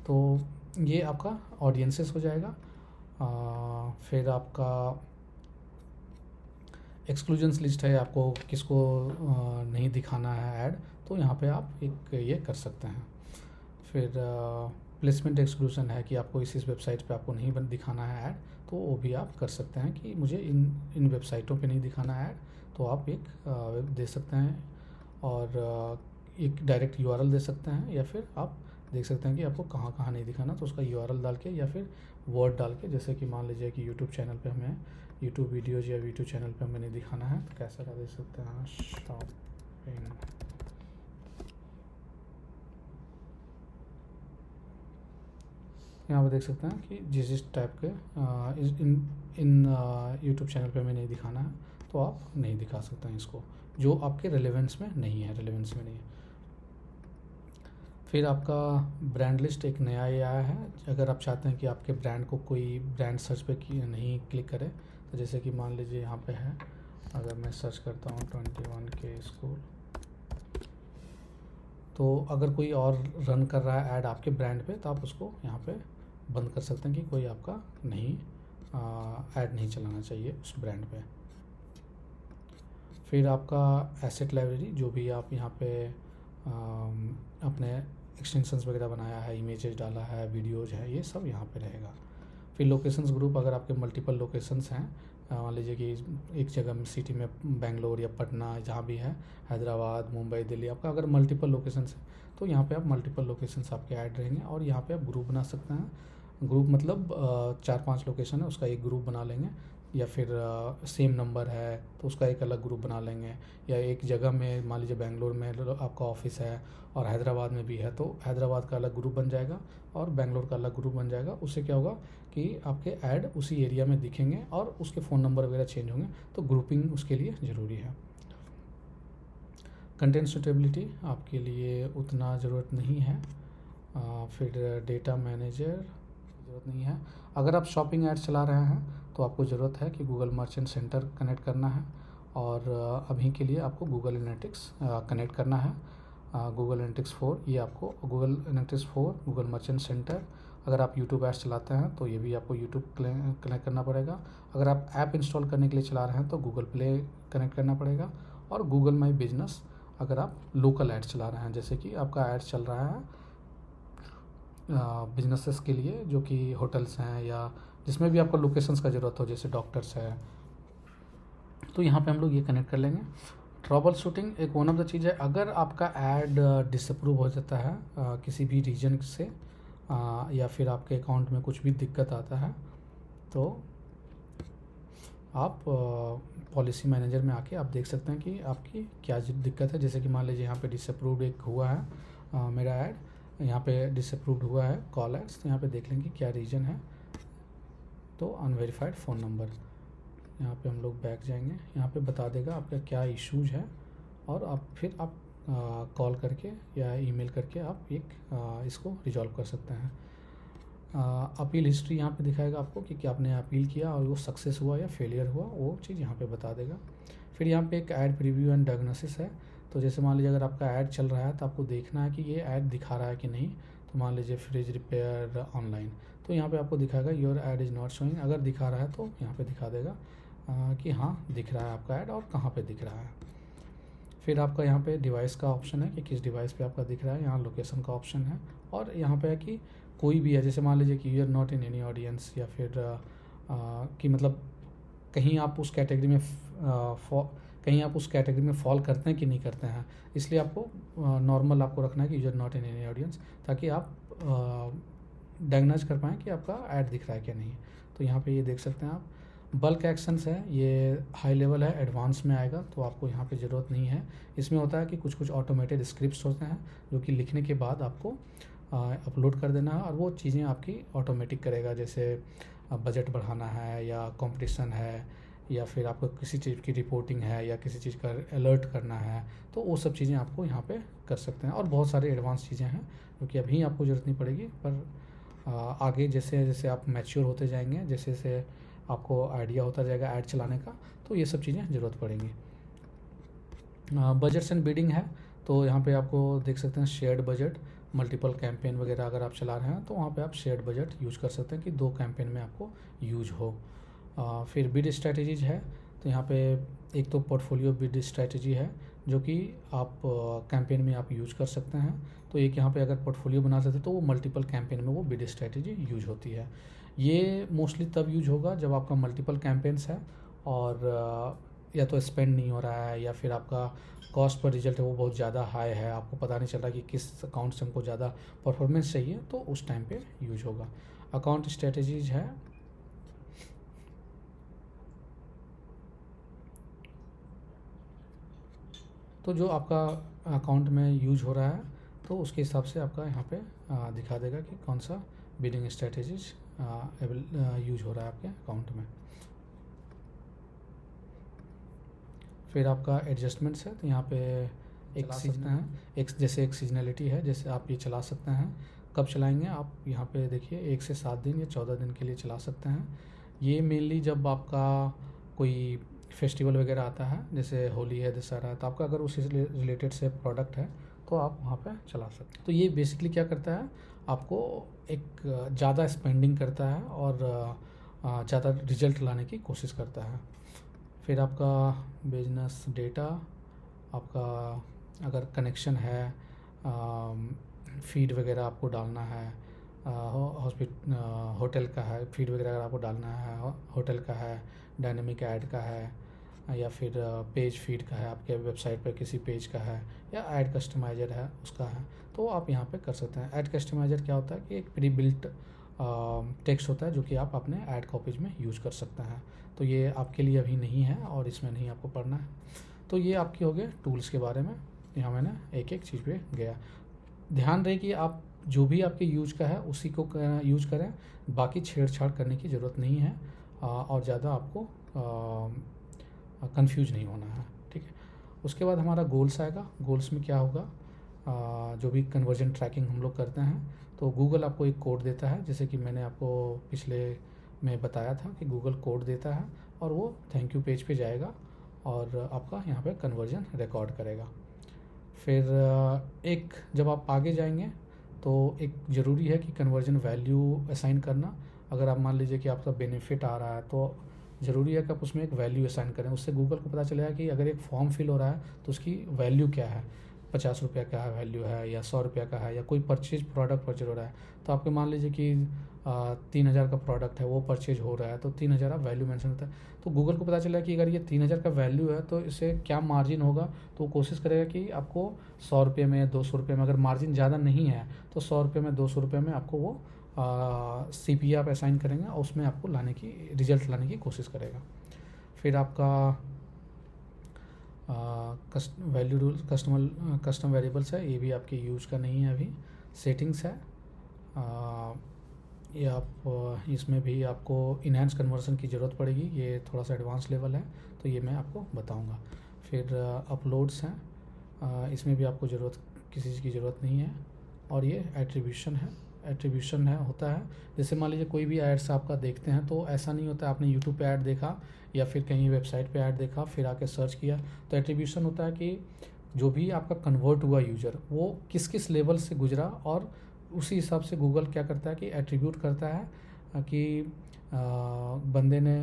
तो ये आपका ऑडियंसेस हो जाएगा। फिर आपका एक्सक्लूजन्स लिस्ट है, आपको किसको नहीं दिखाना है ऐड, तो यहाँ पे आप एक ये कर सकते हैं। फिर प्लेसमेंट एक्सक्लूजन है कि आपको इस वेबसाइट पे आपको नहीं दिखाना है ऐड, तो वो भी आप कर सकते हैं कि मुझे इन वेबसाइटों पे नहीं दिखाना है ऐड, तो आप एक दे सकते हैं, और एक डायरेक्ट यूआरएल दे सकते हैं, या फिर आप देख सकते हैं कि आपको कहाँ कहाँ नहीं दिखाना, तो उसका यूआरएल डाल के या फिर वर्ड डाल के, जैसे कि मान लीजिए कि यूट्यूब चैनल पे हमें यूट्यूब वीडियोज़ या यूट्यूब चैनल पे हमें नहीं दिखाना है, तो कैसा का दे सकते हैं, शॉपिंग। यहाँ पे देख सकते हैं कि जिस टाइप के इन यूट्यूब चैनल पे हमें नहीं दिखाना है, तो आप नहीं दिखा सकते हैं इसको, जो आपके रेलेवेंस में नहीं है। फिर आपका ब्रांड लिस्ट एक नया ये आया है। अगर आप चाहते हैं कि आपके ब्रांड को कोई ब्रांड सर्च पे नहीं क्लिक करे, तो जैसे कि मान लीजिए यहाँ पे है, अगर मैं सर्च करता हूँ 21K स्कूल, तो अगर कोई और रन कर रहा है ऐड आपके ब्रांड पे, तो आप उसको यहाँ पे बंद कर सकते हैं कि कोई आपका नहीं ऐड नहीं चलाना चाहिए उस ब्रांड पे। फिर आपका एसेट लाइब्रेरी, जो भी आप यहाँ पे अपने एक्सटेंशंस वगैरह बनाया है, इमेजेस डाला है, वीडियोज है, ये सब यहाँ पे रहेगा। फिर लोकेशंस ग्रुप, अगर आपके मल्टीपल लोकेशंस हैं, मान लीजिए कि एक जगह में सिटी में बेंगलोर या पटना जहाँ भी है, हैदराबाद, मुंबई, दिल्ली, आपका अगर मल्टीपल लोकेशंस है, तो यहाँ पे आप मल्टीपल लोकेशंस आपके ऐड रहेंगे, और यहाँ पे आप ग्रुप बना सकते हैं। ग्रुप मतलब 4-5 लोकेशन है उसका एक ग्रुप बना लेंगे। या फिर सेम नंबर है तो उसका एक अलग ग्रुप बना लेंगे, या एक जगह में मान लीजिए बेंगलोर में आपका ऑफिस है और हैदराबाद में भी है तो हैदराबाद का अलग ग्रुप बन जाएगा और बेंगलोर का अलग ग्रुप बन जाएगा। उससे क्या होगा कि आपके ऐड उसी एरिया में दिखेंगे और उसके फ़ोन नंबर वगैरह चेंज होंगे, तो ग्रुपिंग उसके लिए ज़रूरी है। कंटेंट सूटेबिलिटी आपके लिए उतना ज़रूरत नहीं है। फिर डेटा मैनेजर ज़रूरत नहीं है। अगर आप शॉपिंग ऐड चला रहे हैं तो आपको ज़रूरत है कि गूगल मर्चेंट सेंटर कनेक्ट करना है, और अभी के लिए आपको गूगल एनालिटिक्स कनेक्ट करना है। गूगल एनालिटिक्स 4 ये आपको Google analytics 4 Google merchant centre. अगर आप यूट्यूब ऐड्स चलाते हैं तो ये भी आपको यूट्यूब कनेक्ट करना पड़ेगा। अगर आप ऐप इंस्टॉल करने के लिए चला रहे हैं तो गूगल प्ले कनेक्ट करना पड़ेगा, और गूगल माई बिजनेस अगर आप लोकल ऐड चला रहे हैं, जैसे कि आपका ऐड चल रहा है बिजनेसेस के लिए जो कि होटल्स हैं या जिसमें भी आपको लोकेशंस का ज़रूरत हो, जैसे डॉक्टर्स है, तो यहाँ पे हम लोग ये कनेक्ट कर लेंगे। ट्रबल शूटिंग एक वन ऑफ द चीज़ है। अगर आपका ऐड डिसअप्रूव हो जाता है किसी भी रीजन से, या फिर आपके अकाउंट में कुछ भी दिक्कत आता है, तो आप पॉलिसी मैनेजर में आके आप देख सकते हैं कि आपकी क्या दिक्कत है। जैसे कि मान लीजिए यहाँ पे डिसअप्रूव्ड एक हुआ है मेरा ऐड, यहाँ पे डिसअप्रूव्ड हुआ है कॉल एड्स, तो यहाँ पे देख लेंगे क्या रीजन है। तो अनवेरीफाइड फ़ोन नंबर, यहाँ पे हम लोग बैक जाएंगे, यहाँ पे बता देगा आपका क्या इश्यूज है, और आप फिर आप कॉल करके या ईमेल करके आप इसको रिजॉल्व कर सकते हैं। अपील हिस्ट्री यहाँ पे दिखाएगा आपको कि क्या आपने अपील किया और वो सक्सेस हुआ या फेलियर हुआ, वो चीज़ यहाँ पे बता देगा। फिर यहाँ पे एक ऐड प्रीव्यू एंड डायग्नोसिस है। तो जैसे मान लीजिए अगर आपका ऐड चल रहा है तो आपको देखना है कि ये ऐड दिखा रहा है कि नहीं। तो मान लीजिए फ्रिज रिपेयर ऑनलाइन, तो यहाँ पे आपको दिखाएगा your add is not showing. अगर दिखा रहा है तो यहाँ पे दिखा देगा कि हाँ दिख रहा है आपका ऐड और कहाँ पे दिख रहा है। फिर आपका यहाँ पे डिवाइस का ऑप्शन है कि किस डिवाइस पे आपका दिख रहा है, यहाँ लोकेशन का ऑप्शन है, और यहाँ पे है कि कोई भी है, जैसे मान लीजिए कि you are not in any audience, या फिर कि मतलब कहीं आप उस कैटेगरी में फॉल करते हैं कि नहीं करते हैं, इसलिए आपको नॉर्मल आपको रखना है कि you are not in any audience, ताकि आप डायग्नोज कर पाएँ कि आपका ऐड दिख रहा है क्या नहीं। तो यहाँ पे ये देख सकते हैं आप। बल्क एक्शंस है, ये हाई लेवल है, एडवांस में आएगा तो आपको यहाँ पे ज़रूरत नहीं है। इसमें होता है कि कुछ ऑटोमेटेड स्क्रिप्ट्स होते हैं जो कि लिखने के बाद आपको अपलोड कर देना है, और वो चीज़ें आपकी ऑटोमेटिक करेगा। जैसे बजट बढ़ाना है, या कंपटीशन है, या फिर आपको किसी चीज़ की रिपोर्टिंग है, या किसी चीज़ का अलर्ट करना है, तो वो सब चीज़ें आपको यहाँ पे कर सकते हैं। और बहुत सारे एडवांस चीज़ें हैं जो कि अभी आपको ज़रूरत नहीं पड़ेगी, पर आगे जैसे जैसे आप मैच्योर होते जाएंगे, जैसे जैसे आपको आइडिया होता जाएगा ऐड चलाने का, तो ये सब चीज़ें ज़रूरत पड़ेंगी। बजट्स एंड बिडिंग है, तो यहाँ पे आपको देख सकते हैं शेयर्ड बजट, मल्टीपल कैंपेन वगैरह अगर आप चला रहे हैं तो वहाँ पे आप शेयर्ड बजट यूज कर सकते हैं कि 2 कैंपेन में आपको यूज हो। फिर बिड स्ट्रैटेजीज है, तो यहाँ पे एक तो पोर्टफोलियो बिड स्ट्रैटेजी है जो कि आप कैंपेन में आप यूज कर सकते हैं। तो एक यहाँ पे अगर पोर्टफोलियो बना सकते तो वो मल्टीपल कैंपेन में वो बिड स्ट्रैटेजी यूज होती है। ये मोस्टली तब यूज होगा जब आपका मल्टीपल कैंपेन्स है और या तो स्पेंड नहीं हो रहा है, या फिर आपका कॉस्ट पर रिजल्ट है वो बहुत ज़्यादा हाई है, आपको पता नहीं चल रहा कि किस अकाउंट से हमको ज़्यादा परफॉर्मेंस चाहिए, तो उस टाइम पे यूज होगा। अकाउंट स्ट्रेटजीज है, तो जो आपका अकाउंट में यूज हो रहा है तो उसके हिसाब से आपका यहाँ पे दिखा देगा कि कौन सा बिडिंग स्ट्रेटजीज यूज हो रहा है आपके अकाउंट में। फिर आपका एडजस्टमेंट्स है, तो यहाँ पे एक सीजन है, जैसे एक सीजनलिटी है, जैसे आप ये चला सकते हैं। कब चलाएंगे आप यहाँ पे देखिए, 1 से 7 दिन या 14 दिन के लिए चला सकते हैं। ये मेनली जब आपका कोई फेस्टिवल वगैरह आता है, जैसे होली है, दशहरा है, तो आपका अगर उससे रिलेटेड से प्रोडक्ट है तो आप वहाँ पे चला सकते हैं। तो ये बेसिकली क्या करता है, आपको एक ज़्यादा स्पेंडिंग करता है और ज़्यादा रिजल्ट लाने की कोशिश करता है। फिर आपका बिजनेस डेटा, आपका अगर कनेक्शन है, फीड वगैरह आपको डालना है, होटल का है, फीड वगैरह अगर आपको डालना है, होटल का है, डायनेमिक ऐड का है, या फिर पेज फीड का है, आपके वेबसाइट पर किसी पेज का है, या ऐड कस्टमाइजर है उसका है, तो आप यहाँ पे कर सकते हैं। ऐड कस्टमाइजर क्या होता है कि एक प्री बिल्ट टेक्स्ट होता है जो कि आप अपने ऐड कॉपीज में यूज कर सकते हैं। तो ये आपके लिए अभी नहीं है और इसमें नहीं आपको पढ़ना है। तो ये आपके हो गए टूल्स के बारे में। यहाँ मैंने एक एक चीज़ पे गया। ध्यान रहे कि आप जो भी आपके यूज का है उसी को यूज करें, बाकी छेड़छाड़ करने की ज़रूरत नहीं है और ज़्यादा आपको कंफ्यूज नहीं होना है, ठीक है। उसके बाद हमारा गोल्स आएगा। गोल्स में क्या होगा, जो भी कन्वर्जन ट्रैकिंग हम लोग करते हैं तो गूगल आपको एक कोड देता है, जैसे कि मैंने आपको पिछले में बताया था कि गूगल कोड देता है और वो थैंक यू पेज पे जाएगा और आपका यहाँ पे कन्वर्जन रिकॉर्ड करेगा। फिर एक जब आप आगे जाएंगे तो एक ज़रूरी है कि कन्वर्जन वैल्यू असाइन करना। अगर आप मान लीजिए कि आपका बेनिफिट आ रहा है तो ज़रूरी है कि आप उसमें एक वैल्यू असाइन करें। उससे गूगल को पता चलेगा कि अगर एक फॉर्म फिल हो रहा है तो उसकी वैल्यू क्या है, 50 रुपये का वैल्यू है या 100 रुपये का है, या कोई प्रोडक्ट परचेज हो रहा है। तो आपके मान लीजिए कि 3000 का प्रोडक्ट है वो परचेज हो रहा है तो 3000 आप वैल्यू मेंशन होता है। तो गूगल को पता चला कि अगर ये 3000 का वैल्यू है तो इससे क्या मार्जिन होगा, तो वो कोशिश करेगा कि आपको 100 रुपये में, 200 रुपये में, अगर मार्जिन ज़्यादा नहीं है तो 100 रुपये में, 200 रुपये में आपको वो CPA आप असाइन करेंगे और उसमें आपको रिजल्ट लाने की कोशिश करेगा। फिर आपका वैल्यू रूल कस्टम वेरिएबल्स है, ये भी आपके यूज का नहीं है अभी। सेटिंग्स है, ये आप इसमें भी आपको इनहैंस कन्वर्सन की ज़रूरत पड़ेगी, ये थोड़ा सा एडवांस लेवल है तो ये मैं आपको बताऊंगा। फिर अपलोड्स हैं, इसमें भी आपको किसी चीज़ की ज़रूरत नहीं है। और ये एट्रीब्यूशन है होता है, जैसे मान लीजिए कोई भी एड्स आपका देखते हैं तो ऐसा नहीं होता आपने यूट्यूब पे ऐड देखा या फिर कहीं वेबसाइट पे ऐड देखा फिर आके सर्च किया। तो एट्रीब्यूशन होता है कि जो भी आपका कन्वर्ट हुआ यूज़र वो किस किस लेवल से गुजरा और उसी हिसाब से गूगल क्या करता है कि एट्रीब्यूट करता है कि बंदे ने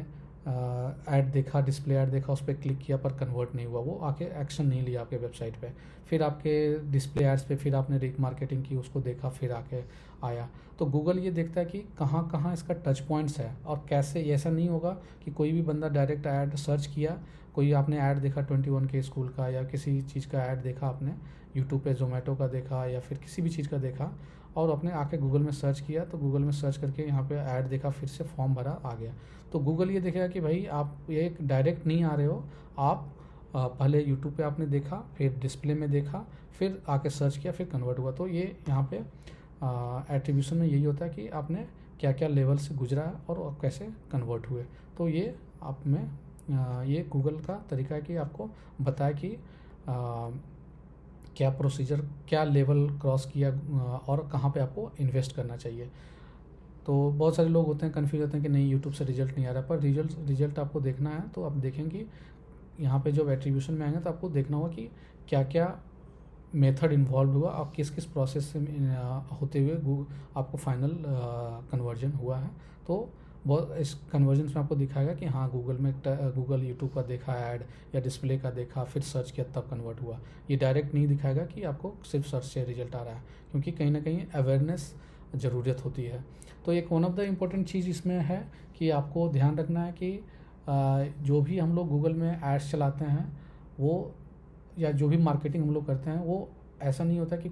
ऐड देखा, डिस्प्ले ऐड देखा, उस पर क्लिक किया पर कन्वर्ट नहीं हुआ, वो आके एक्शन नहीं लिया आपके वेबसाइट पे। फिर आपके डिस्प्ले एड्स पे फिर आपने मार्केटिंग की, उसको देखा, फिर आके आया। तो गूगल ये देखता है कि कहाँ कहाँ इसका टच पॉइंट्स है और कैसे। ऐसा नहीं होगा कि कोई भी बंदा डायरेक्ट ऐड सर्च किया, कोई आपने ऐड देखा 21K स्कूल का या किसी चीज़ का ऐड देखा आपने यूट्यूब पे, जोमेटो का देखा या फिर किसी भी चीज़ का देखा और आपने आके गूगल में सर्च किया, तो गूगल में सर्च करके यहाँ पे ऐड देखा, फिर से फॉर्म भरा, आ गया। तो गूगल ये देखेगा कि भाई आप ये डायरेक्ट नहीं आ रहे हो, आप पहले यूट्यूब पे आपने देखा, फिर डिस्प्ले में देखा, फिर आके सर्च किया, फिर कन्वर्ट हुआ। तो ये यहाँ पे एट्रीब्यूशन में यही होता है कि आपने क्या क्या लेवल से गुजरा और कैसे कन्वर्ट हुए। तो ये आप में ये गूगल का तरीका है कि आपको बताए कि क्या प्रोसीजर, क्या लेवल क्रॉस किया और कहाँ पे आपको इन्वेस्ट करना चाहिए। तो बहुत सारे लोग होते हैं, कन्फ्यूज होते हैं कि नहीं यूट्यूब से रिजल्ट नहीं आ रहा, पर रिजल्ट आपको देखना है तो आप देखेंगे यहाँ पे जब एट्रीब्यूशन में आएंगे तो आपको देखना होगा कि क्या क्या मेथड इन्वॉल्व हुआ और किस किस प्रोसेस से होते हुए आपको फाइनल कन्वर्जन हुआ है। तो बहुत इस कन्वर्जन में आपको दिखाएगा कि हाँ गूगल यूट्यूब का देखा ऐड या डिस्प्ले का देखा, फिर सर्च किया तब कन्वर्ट हुआ। ये डायरेक्ट नहीं दिखाएगा कि आपको सिर्फ सर्च से रिजल्ट आ रहा है, क्योंकि कहीं ना कहीं अवेयरनेस ज़रूरत होती है। तो एक वन ऑफ द इम्पोर्टेंट चीज़ इसमें है कि आपको ध्यान रखना है कि जो भी हम लोग गूगल में एड्स चलाते हैं वो, या जो भी मार्केटिंग हम लोग करते हैं, वो ऐसा नहीं होता कि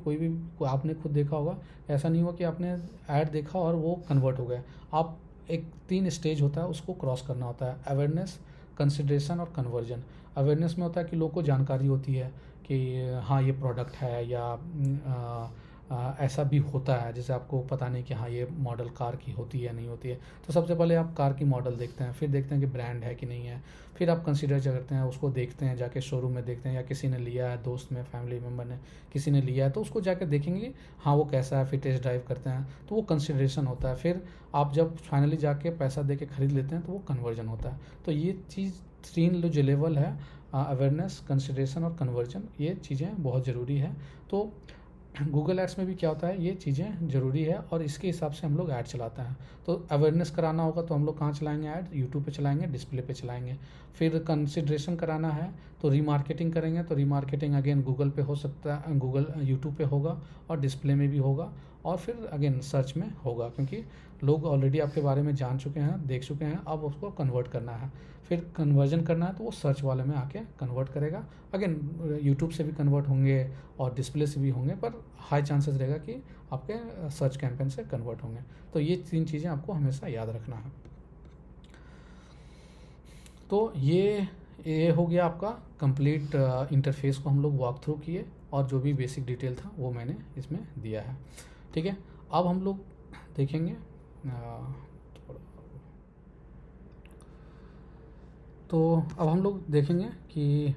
आपने खुद देखा होगा, ऐसा नहीं हुआ कि आपने ऐड देखा और वो कन्वर्ट हो गया। आप एक 3 स्टेज होता है, उसको क्रॉस करना होता है, अवेयरनेस, कंसिडरेशन और कन्वर्जन। अवेयरनेस में होता है कि लोगों को जानकारी होती है कि हाँ ये प्रोडक्ट है या ऐसा भी होता है, जैसे आपको पता नहीं कि हाँ ये मॉडल कार की होती है नहीं होती है। तो सबसे पहले आप कार की मॉडल देखते हैं, फिर देखते हैं कि ब्रांड है कि नहीं है, फिर आप कंसीडर करते हैं, उसको देखते हैं, जाके शोरूम में देखते हैं या किसी ने लिया है, दोस्त में, फैमिली मेम्बर ने किसी ने लिया है तो उसको जाके देखेंगे हाँ वो कैसा है, फिर टेस्ट ड्राइव करते हैं, तो वो कंसिडरेशन होता है। फिर आप जब फाइनली जाके पैसा दे के खरीद लेते हैं तो वो कन्वर्जन होता है। तो ये चीज़ 3 जो लेवल है, अवेयरनेस, कंसिडरेशन और कन्वर्जन, ये चीज़ें बहुत ज़रूरी है। तो गूगल एड्स में भी क्या होता है, ये चीज़ें ज़रूरी है और इसके हिसाब से हम लोग ऐड चलाते हैं। तो अवेयरनेस कराना होगा तो हम लोग कहाँ चलाएंगे ऐड, यूट्यूब पे चलाएंगे, डिस्प्ले पे चलाएंगे। फिर कंसिडरेशन कराना है तो रीमार्केटिंग करेंगे तो रीमार्केटिंग अगेन गूगल पे हो सकता है, गूगल यूट्यूब पे होगा और डिस्प्ले में भी होगा और फिर अगेन सर्च में होगा, क्योंकि लोग ऑलरेडी आपके बारे में जान चुके हैं, देख चुके हैं। अब उसको कन्वर्ट करना है, फिर कन्वर्जन करना है तो वो सर्च वाले में आके कन्वर्ट करेगा। अगेन यूट्यूब से भी कन्वर्ट होंगे और डिस्प्ले से भी होंगे, पर हाई चांसेस रहेगा कि आपके सर्च कैंपेन से कन्वर्ट होंगे। तो ये 3 चीज़ें आपको हमेशा याद रखना है। तो ये हो गया आपका कंप्लीट इंटरफेस को हम लोग वॉक थ्रू किए और जो भी बेसिक डिटेल था वो मैंने इसमें दिया है। ठीक है, अब हम लोग देखेंगे तो अब हम लोग देखेंगे कि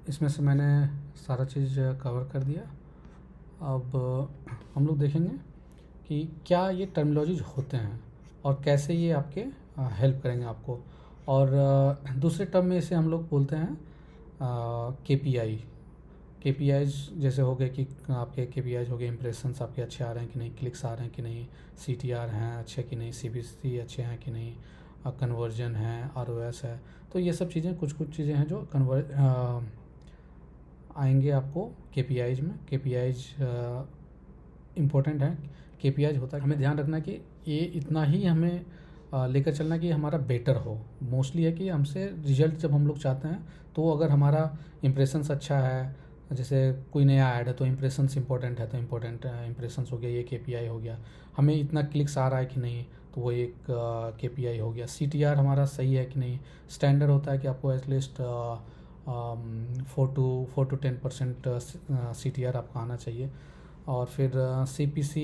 इसमें से मैंने सारा चीज़ कवर कर दिया। अब हम लोग देखेंगे कि क्या ये टर्मिनोलॉजीज होते हैं और कैसे ये आपके हेल्प करेंगे आपको। और दूसरे टर्म में इसे हम लोग बोलते हैं KPIs जैसे हो गए कि आपके KPIs हो गए, इंप्रेशंस आपके अच्छे आ रहे हैं कि नहीं, क्लिक्स आ रहे हैं कि नहीं, CTR हैं अच्छे कि नहीं, CPC अच्छे हैं कि नहीं, कन्वर्जन है, ROS है। तो ये सब चीज़ें कुछ चीज़ें हैं जो आएंगे आपको KPIs में। KPIs इम्पोर्टेंट है। KPIs होता है, हमें ध्यान रखना है कि ये इतना ही हमें लेकर चलना कि हमारा बेटर हो। मोस्टली है कि हमसे रिजल्ट जब हम लोग चाहते हैं तो अगर हमारा इंप्रेशंस अच्छा है, जैसे कोई नया ऐड है तो इंप्रेशंस इंपॉर्टेंट है, तो इंपॉर्टेंट इंप्रेशंस हो गया, ये KPI हो गया। हमें इतना क्लिक्स आ रहा है कि नहीं, तो वो एक KPI हो गया। CTR हमारा सही है कि नहीं। स्टैंडर्ड होता है कि आपको एटलीस्ट 4 to 10% CTR आपका आना चाहिए। और फिर CPC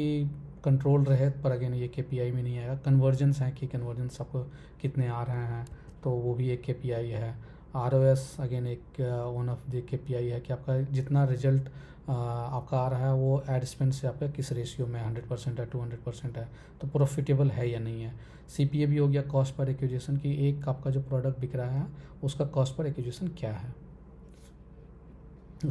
कंट्रोल रहे, पर अगेन ये KPI में नहीं आएगा। कन्वर्जन्स हैं कि कन्वर्जन्स आपको कितने आ रहे हैं, तो वो भी एक KPI है। ROS अगेन एक वन ऑफ द KPI है कि आपका जितना रिजल्ट आपका आ रहा है वो एड स्पेंड से आपका किस रेशियो में 100% है, 200% है, तो प्रॉफिटेबल है या नहीं है। CPA भी हो गया, कॉस्ट पर एक्विजिशन, की एक आपका जो प्रोडक्ट बिक रहा है उसका कॉस्ट पर एक्विजिशन क्या है।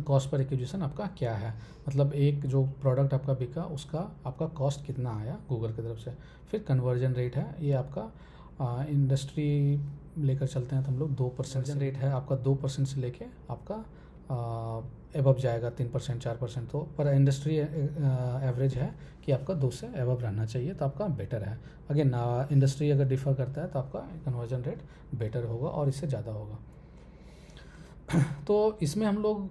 कॉस्ट पर एक्विजिशन आपका क्या है, मतलब एक जो प्रोडक्ट आपका बिका उसका आपका कॉस्ट कितना आया गूगल की तरफ से। फिर कन्वर्जन रेट है, ये आपका इंडस्ट्री लेकर चलते हैं तो हम लोग 2% रेट है आपका, 2% से लेके आपका एबव जाएगा 3% 4%। तो पर इंडस्ट्री एवरेज है कि आपका 2 से एबव रहना चाहिए, तो आपका बेटर है। अगेन इंडस्ट्री अगर डिफर करता है तो आपका कन्वर्जन रेट बेटर होगा और इससे ज़्यादा होगा। तो इसमें हम लोग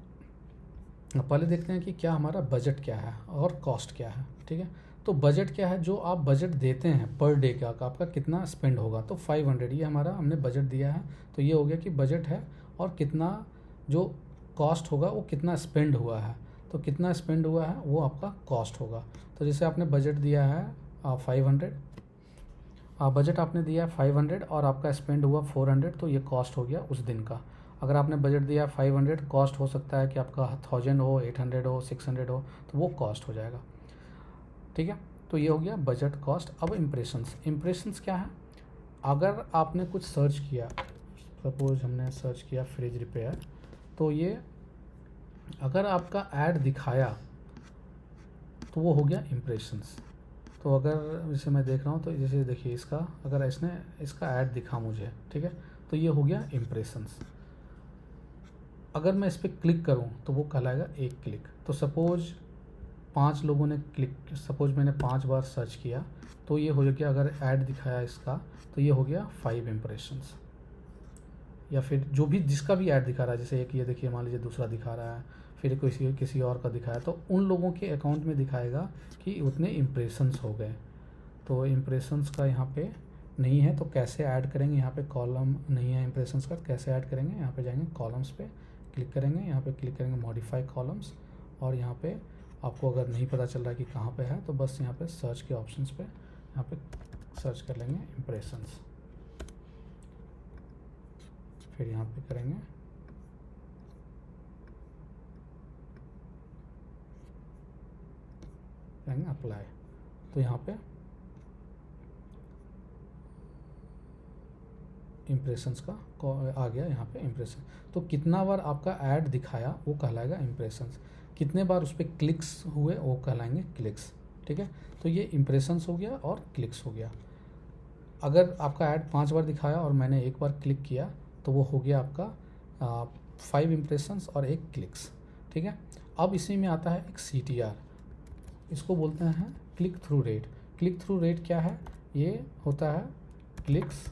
पहले देखते हैं कि क्या हमारा बजट क्या है और कॉस्ट क्या है। ठीक है, तो बजट क्या है, जो आप बजट देते हैं पर डे का आपका कितना स्पेंड होगा। तो 500 ये हमारा हमने बजट दिया है, तो ये हो गया कि बजट है और कितना जो कॉस्ट होगा वो कितना स्पेंड हुआ है। तो कितना स्पेंड हुआ है वो आपका कॉस्ट होगा। तो जैसे आपने बजट दिया है 500, बजट आपने दिया 500 और आपका स्पेंड हुआ 400, तो ये कॉस्ट हो गया उस दिन का। अगर आपने बजट दिया 500, कॉस्ट हो सकता है कि आपका 1000 हो, 800 हो, 600 हो, तो वो कॉस्ट हो जाएगा। ठीक है, तो ये हो गया बजट, कॉस्ट। अब इम्प्रेशंस क्या है, अगर आपने कुछ सर्च किया, सपोज हमने सर्च किया फ्रिज रिपेयर, तो ये अगर आपका ऐड दिखाया तो वो हो गया इम्प्रेशंस। तो अगर जैसे मैं देख रहा हूँ, तो जैसे देखिए इसका अगर इसका ऐड दिखा मुझे, ठीक है, तो ये हो गया इम्प्रेशंस। अगर मैं इस पर क्लिक करूं तो वो कहलाएगा एक क्लिक। तो सपोज 5 लोगों ने क्लिक, सपोज मैंने 5 बार सर्च किया, तो ये हो गया, अगर ऐड दिखाया इसका तो ये हो गया 5 इम्प्रेशंस। या फिर जो भी जिसका भी ऐड दिखा रहा है, जैसे एक ये देखिए मान लीजिए दूसरा दिखा रहा है, फिर किसी और का दिखाया, तो उन लोगों के अकाउंट में दिखाएगा कि उतने इम्प्रेशंस हो गए। तो इम्प्रेशंस का यहाँ पे नहीं है, तो कैसे ऐड करेंगे, यहाँ पे कॉलम नहीं है इम्प्रेशंस का, कैसे ऐड करेंगे, यहाँ पे जाएंगे कॉलम्स पे क्लिक करेंगे, यहाँ पे क्लिक करेंगे मॉडिफाई कॉलम्स, और यहाँ पे आपको अगर नहीं पता चल रहा है कि कहाँ पे है, तो बस यहाँ पे सर्च के ऑप्शंस पे यहाँ पे सर्च कर लेंगे इम्प्रेशंस, फिर यहाँ पे करेंगे अप्लाई। तो यहाँ पे इम्प्रेशंस का आ गया, यहाँ पे इम्प्रेशन। तो कितना बार आपका ऐड दिखाया वो कहलाएगा इम्प्रेशंस, कितने बार उस पर क्लिक्स हुए वो कहलाएंगे क्लिक्स। ठीक है, तो ये इम्प्रेशंस हो गया और क्लिक्स हो गया। अगर आपका ऐड 5 बार दिखाया और मैंने 1 बार क्लिक किया, तो वो हो गया आपका 5 इम्प्रेशंस और 1 क्लिक्स, ठीक है। अब इसी में आता है एक CTR, इसको बोलते हैं click through rate. Click through rate क्या है? ये होता है clicks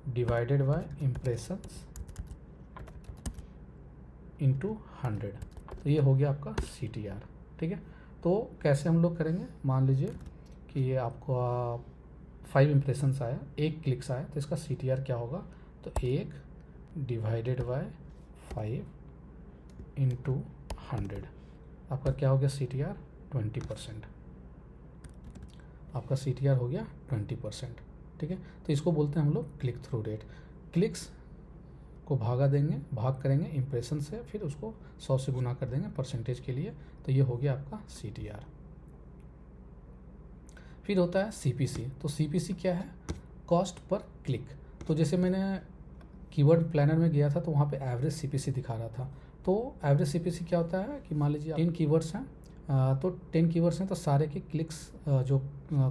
divided by impressions into 100, तो ये हो गया आपका CTR, ठीक है। तो कैसे हम लोग करेंगे, मान लीजिए कि ये आपको 5 इम्प्रेशंस आया, 1 क्लिक्स आया, तो इसका CTR क्या होगा? तो 1 डिवाइडेड बाय 5 इंटू 100, आपका क्या हो गया CTR? 20%। आपका CTR हो गया 20%, ठीक है। तो इसको बोलते हैं हम लोग क्लिक थ्रू रेट। क्लिक्स को भाग करेंगे इम्प्रेशन से, फिर उसको 100 से गुना कर देंगे परसेंटेज के लिए, तो ये हो गया आपका CTR। फिर होता है CPC। तो CPC क्या है? Cost per click. तो जैसे मैंने कीवर्ड प्लानर में गया था तो वहाँ पे एवरेज CPC दिखा रहा था। तो एवरेज CPC क्या होता है कि मान लीजिए 10 कीवर्ड्स हैं, तो 10 कीवर्ड्स हैं तो सारे के क्लिक्स जो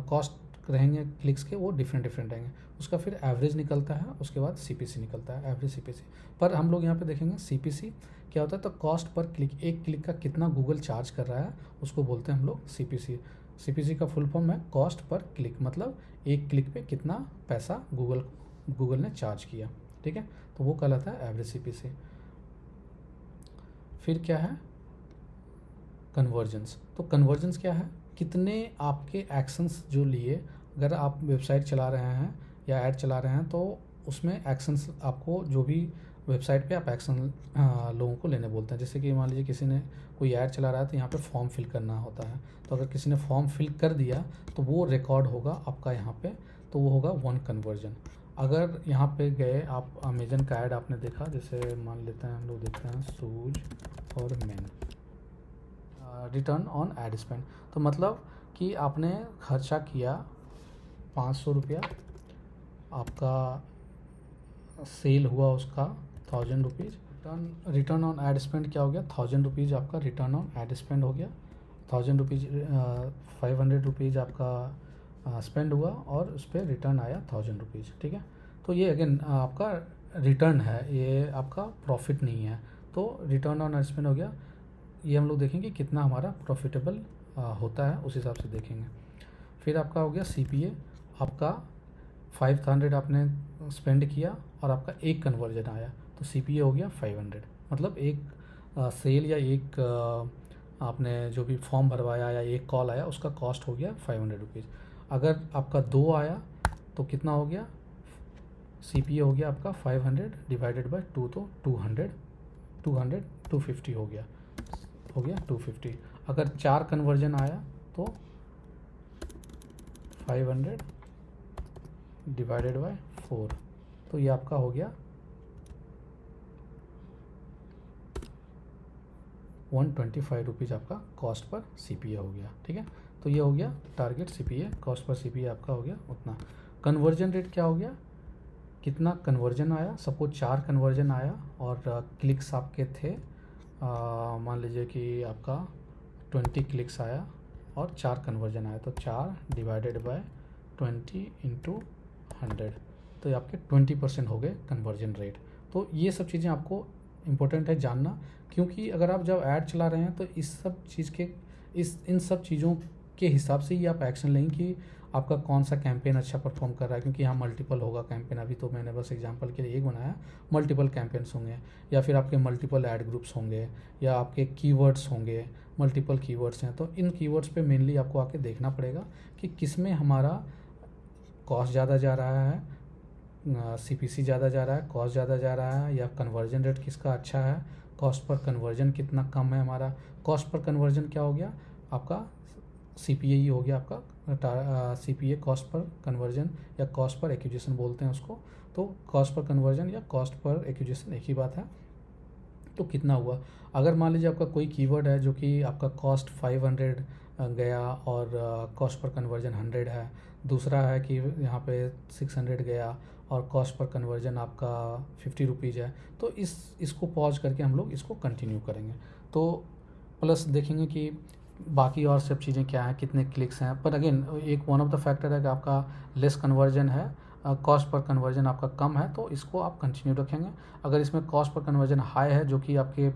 कॉस्ट रहेंगे क्लिक्स के वो डिफरेंट रहेंगे, उसका फिर एवरेज निकलता है, उसके बाद CPC निकलता है, एवरेज CPC। पर हम लोग यहाँ पे देखेंगे CPC क्या होता है, तो कॉस्ट पर क्लिक, एक क्लिक का कितना गूगल चार्ज कर रहा है उसको बोलते हैं हम लोग CPC। CPC का फुल फॉर्म है कॉस्ट पर क्लिक, मतलब एक क्लिक पे कितना पैसा गूगल ने चार्ज किया, ठीक है। तो वो कहलाता है एवरेज CPC। फिर क्या है? कन्वर्जेंस। तो कन्वर्जेंस क्या है? कितने आपके एक्शंस जो लिए, अगर आप वेबसाइट चला रहे हैं या ऐड चला रहे हैं तो उसमें एक्शंस आपको, जो भी वेबसाइट पे आप एक्शन लोगों को लेने बोलते हैं। जैसे कि मान लीजिए किसी ने कोई ऐड चला रहा है तो यहाँ पे फॉर्म फिल करना होता है, तो अगर किसी ने फॉर्म फिल कर दिया तो वो रिकॉर्ड होगा आपका यहाँ पे, तो वो होगा 1 कन्वर्जन। अगर यहाँ पे गए आप, अमेजन का ऐड आपने देखा, जैसे मान लेते हैं हम लोग देखते हैं शूज और main, return on ad spend, तो मतलब कि आपने खर्चा किया 500 रुपया, आपका सेल हुआ उसका 1000 rupees, return on ad spend क्या हो गया? 1000 रुपीज़ आपका रिटर्न ऑन एड स्पेंड हो गया, 1000 रुपीज़ 500 रुपीज़ आपका स्पेंड हुआ और उस पर रिटर्न आया 1000 रुपीज़, ठीक है। तो ये अगेन आपका रिटर्न है, ये आपका प्रॉफिट नहीं है। तो रिटर्न ऑन एड स्पेंड हो गया, ये हम लोग देखेंगे कितना हमारा प्रॉफिटेबल होता है, उस हिसाब से देखेंगे। फिर आपका हो गया CPA, आपका 500 आपने स्पेंड किया और आपका 1 कन्वर्जन आया, तो CPA हो गया 500, मतलब एक सेल या एक आपने जो भी फॉर्म भरवाया या एक कॉल आया उसका कॉस्ट हो गया 500 रुपीज़। अगर आपका 2 आया तो कितना हो गया? CPA हो गया आपका 500 डिवाइडेड बाय 2, तो 250 हो गया 250। अगर 4 कन्वर्जन आया तो 500 डिवाइडेड बाय 4, तो ये आपका हो गया 125 रुपीज़ आपका कॉस्ट पर CPA हो गया, ठीक है। तो ये हो गया target CPA, cost per CPA आपका हो गया उतना। कन्वर्जन रेट क्या हो गया? कितना कन्वर्जन आया? सपोज 4 कन्वर्जन आया और क्लिक्स आपके थे, मान लीजिए कि आपका 20 क्लिक्स आया और 4 कन्वर्जन आया, तो 4 डिवाइडेड बाय 20 इंटू 100, तो ये आपके 20% हो गए कन्वर्जन रेट। तो ये सब चीज़ें आपको इम्पोर्टेंट है जानना, क्योंकि अगर आप जब ऐड चला रहे हैं तो इन सब चीज़ों के हिसाब से ही आप एक्शन लेंगे कि आपका कौन सा कैंपेन अच्छा परफॉर्म कर रहा है, क्योंकि यहाँ मल्टीपल होगा कैंपेन। अभी तो मैंने बस एग्जांपल के लिए एक बनाया, मल्टीपल कैंपेन्स होंगे, या फिर आपके मल्टीपल ऐड ग्रुप्स होंगे, या आपके कीवर्ड्स होंगे, मल्टीपल कीवर्ड्स हैं। तो इन कीवर्ड्स पे मेनली आपको आके देखना पड़ेगा कि किस में हमारा कॉस्ट ज़्यादा जा रहा है, CPC ज़्यादा जा रहा है, कॉस्ट ज़्यादा जा रहा है, या कन्वर्जन रेट किसका अच्छा है, कॉस्ट पर कन्वर्जन कितना कम है हमारा। कॉस्ट पर कन्वर्जन क्या हो गया आपका? CPA ही हो गया आपका CPA, कॉस्ट पर कन्वर्जन या कॉस्ट पर एक्विजिशन बोलते हैं उसको। तो कॉस्ट पर कन्वर्जन या कॉस्ट पर एक्विजिशन एक ही बात है। तो कितना हुआ? अगर मान लीजिए आपका कोई कीवर्ड है जो कि आपका कॉस्ट 500 गया और कॉस्ट पर कन्वर्जन 100 है, दूसरा है कि यहाँ पे 600 गया और कॉस्ट पर कन्वर्जन आपका 50 रुपीज़ है, तो इसको पॉज करके हम लोग इसको कंटिन्यू करेंगे। तो प्लस देखेंगे कि बाकी और सब चीज़ें क्या हैं, कितने क्लिक्स हैं। पर अगेन एक वन ऑफ द फैक्टर है कि आपका लेस कन्वर्जन है, कॉस्ट पर कन्वर्जन आपका कम है तो इसको आप कंटिन्यू रखेंगे। अगर इसमें कॉस्ट पर कन्वर्जन हाई है जो कि आपके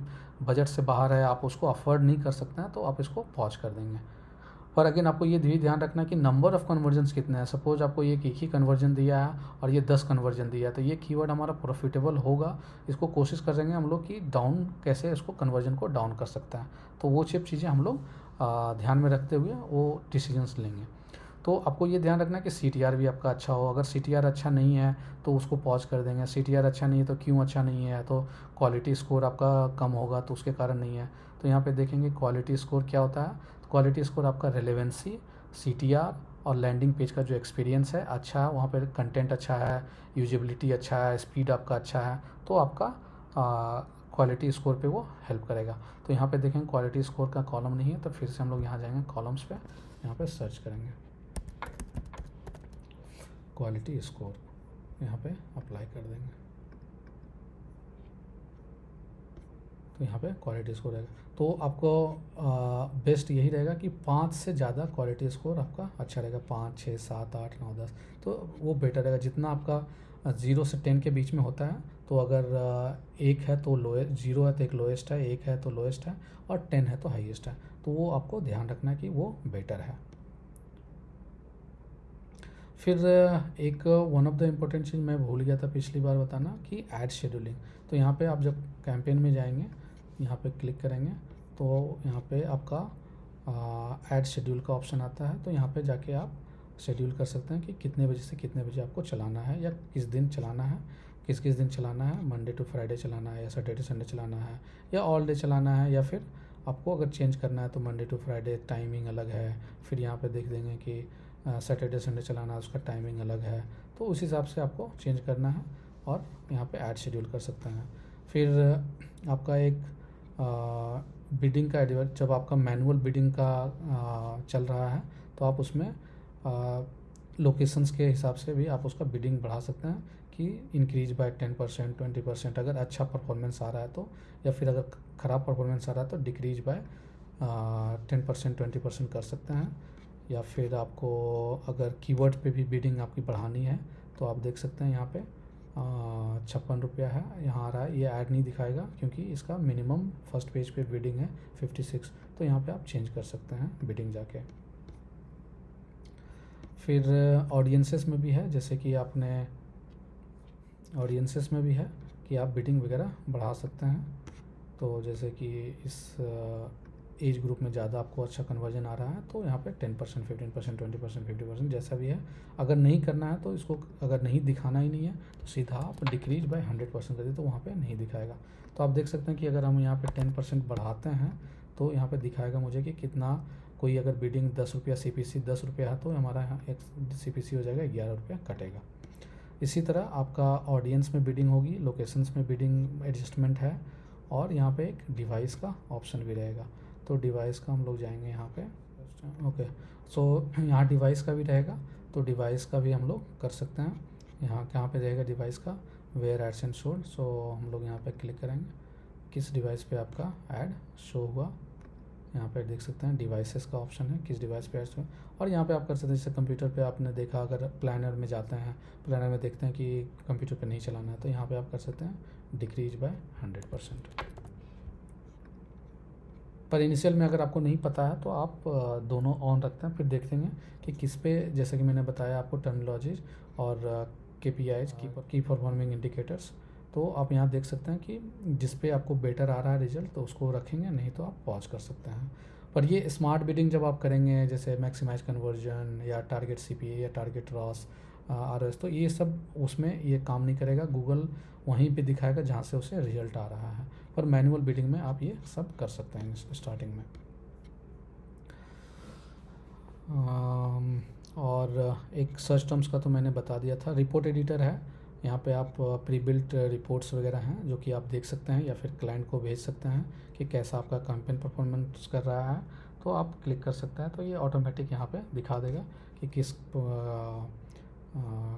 बजट से बाहर है, आप उसको अफोर्ड नहीं कर सकते हैं, तो आप इसको पॉज कर देंगे। पर अगेन आपको ये भी ध्यान रखना है कि नंबर ऑफ़ कन्वर्जन्स कितने हैं। सपोज आपको ये एक ही कन्वर्जन दिया है और ये 10 कन्वर्जन दिया है, तो ये कीवर्ड हमारा प्रॉफिटेबल होगा। इसको कोशिश करेंगे हम लोग कि डाउन कैसे इसको कन्वर्जन को डाउन कर सकते हैं। तो वो सब चीज़ें हम लोग ध्यान में रखते हुए वो डिसीजंस लेंगे। तो आपको ये ध्यान रखना है कि CTR भी आपका अच्छा हो। अगर CTR अच्छा नहीं है तो उसको पॉज कर देंगे। CTR अच्छा नहीं है तो क्यों अच्छा नहीं है, तो क्वालिटी स्कोर आपका कम होगा तो उसके कारण नहीं है। तो यहाँ पे देखेंगे क्वालिटी स्कोर क्या होता है। तो क्वालिटी स्कोर आपका रेलेवेंसी, CTR और लैंडिंग पेज का जो एक्सपीरियंस है अच्छा है, वहाँ पर कंटेंट अच्छा है, यूजेबिलिटी अच्छा है, स्पीड आपका अच्छा है, तो आपका क्वालिटी स्कोर पे वो हेल्प करेगा। तो यहाँ पे देखेंगे क्वालिटी स्कोर का कॉलम नहीं है, तो फिर से हम लोग यहाँ जाएंगे कॉलम्स पे, यहाँ पे सर्च करेंगे क्वालिटी स्कोर, यहाँ पे अप्लाई कर देंगे। तो यहाँ पे क्वालिटी स्कोर रहेगा। तो आपको बेस्ट यही रहेगा कि 5 से ज़्यादा क्वालिटी स्कोर आपका अच्छा रहेगा। 5, 6, 7, 8, 9, 10, तो वो बेटर रहेगा। जितना आपका 0 से 10 के बीच में होता है, तो अगर 1 है तो लोएस्ट, 0 है तो एक लोएस्ट है, 1 है तो लोएस्ट है, और 10 है तो हाईएस्ट है। तो वो आपको ध्यान रखना है कि वो बेटर है। फिर एक वन ऑफ द इम्पोर्टेंट चीज़ मैं भूल गया था पिछली बार बताना कि ऐड शेड्यूलिंग। तो यहाँ पे आप जब कैंपेन में जाएंगे, यहाँ पे क्लिक करेंगे, तो यहाँ पे आपका ऐड शेड्यूल का ऑप्शन आता है। तो यहाँ पे जाके आप शेड्यूल कर सकते हैं कि कितने बजे से कितने बजे आपको चलाना है, या किस दिन चलाना है, किस किस दिन चलाना है, मंडे टू फ्राइडे चलाना है, या सैटरडे संडे चलाना है, या ऑल डे चलाना है, या फिर आपको अगर चेंज करना है तो मंडे टू फ्राइडे टाइमिंग अलग है। फिर यहाँ पे देख देंगे कि सैटरडे संडे चलाना है, उसका टाइमिंग अलग है। तो उस हिसाब से आपको चेंज करना है और यहाँ पे ऐड शेड्यूल कर सकते हैं। फिर आपका एक बिडिंग का एडिवर, जब आपका मैनुअल बिडिंग का चल रहा है तो आप उसमें लोकेशंस के हिसाब से भी आप उसका बिडिंग बढ़ा सकते हैं कि इंक्रीज बाय 10%, 20%, अगर अच्छा परफॉर्मेंस आ रहा है तो, या फिर अगर ख़राब परफॉर्मेंस आ रहा है तो डिक्रीज बाय 10%, 20% कर सकते हैं। या फिर आपको अगर कीवर्ड पे भी बिडिंग आपकी बढ़ानी है तो आप देख सकते हैं यहाँ पे 56 रुपया है, यहाँ आ रहा है। ये ऐड नहीं दिखाएगा क्योंकि इसका मिनिमम फर्स्ट पेज पे बिडिंग है 56, तो यहाँ पे आप चेंज कर सकते हैं बिडिंग जाके। फिर ऑडियंसेस में भी है, जैसे कि आपने ऑडियंसेस में भी है कि आप बिडिंग वगैरह बढ़ा सकते हैं। तो जैसे कि इस एज ग्रुप में ज़्यादा आपको अच्छा कन्वर्जन आ रहा है तो यहाँ पे 10%, 15%, 20%, 50% जैसा भी है। अगर नहीं करना है तो इसको, अगर नहीं दिखाना ही नहीं है तो सीधा आप डिक्रीज बाय 100% कर दे, तो वहाँ पे नहीं दिखाएगा। तो आप देख सकते हैं कि अगर हम यहाँ पे 10% बढ़ाते हैं तो यहाँ पे दिखाएगा मुझे कि कितना, कोई अगर बिडिंग 10 रुपया, CPC 10 रुपया है तो हमारा यहाँ एक CPC हो जाएगा 11 रुपया कटेगा। इसी तरह आपका ऑडियंस में बिडिंग होगी, लोकेशंस में बिडिंग एडजस्टमेंट है, और यहाँ पे एक डिवाइस का ऑप्शन भी रहेगा। तो डिवाइस का हम लोग जाएंगे यहाँ पे, ओके। सो यहाँ डिवाइस का भी रहेगा, तो डिवाइस का भी हम लोग कर सकते हैं। यहाँ कहाँ पे रहेगा डिवाइस का, वेयर एड्स एंड शोड। सो हम लोग यहाँ पे क्लिक करेंगे, किस डिवाइस पे आपका ऐड शो हुआ, यहाँ पे देख सकते हैं डिवाइसेस का ऑप्शन है, किस डिवाइस पे ऐड हुआ। और यहाँ पे आप कर सकते हैं, जैसे कंप्यूटर पे आपने देखा, अगर प्लानर में जाते हैं, प्लानर में देखते हैं कि कंप्यूटर पे नहीं चलाना है, तो यहाँ पे आप कर सकते हैं डिक्रीज बाय 100%। पर इनिशियल में अगर आपको नहीं पता है तो आप दोनों ऑन रखते हैं, फिर देखते हैं कि किस पे, जैसे कि मैंने बताया आपको टर्मिनोलॉजीज और KPIs, की परफॉर्मिंग इंडिकेटर्स। तो आप यहाँ देख सकते हैं कि जिस पे आपको बेटर आ रहा है रिजल्ट तो उसको रखेंगे, नहीं तो आप पॉज कर सकते हैं। पर ये स्मार्ट बिडिंग जब आप करेंगे, जैसे मैक्सिमाइज कन्वर्जन या टारगेट CPA या टारगेट ROAS, ROS, तो ये सब उसमें ये काम नहीं करेगा। गूगल वहीं पे दिखाएगा जहाँ से उसे रिजल्ट आ रहा है। पर मैनुअल बिडिंग में आप ये सब कर सकते हैं स्टार्टिंग में। और एक सर्च टर्म्स का तो मैंने बता दिया था। रिपोर्ट एडिटर है, यहाँ पे आप प्री बिल्ट रिपोर्ट्स वगैरह हैं जो कि आप देख सकते हैं, या फिर क्लाइंट को भेज सकते हैं कि कैसा आपका कैंपेन परफॉर्मेंस कर रहा है। तो आप क्लिक कर सकते हैं, तो ये ऑटोमेटिक यहाँ पे दिखा देगा कि किस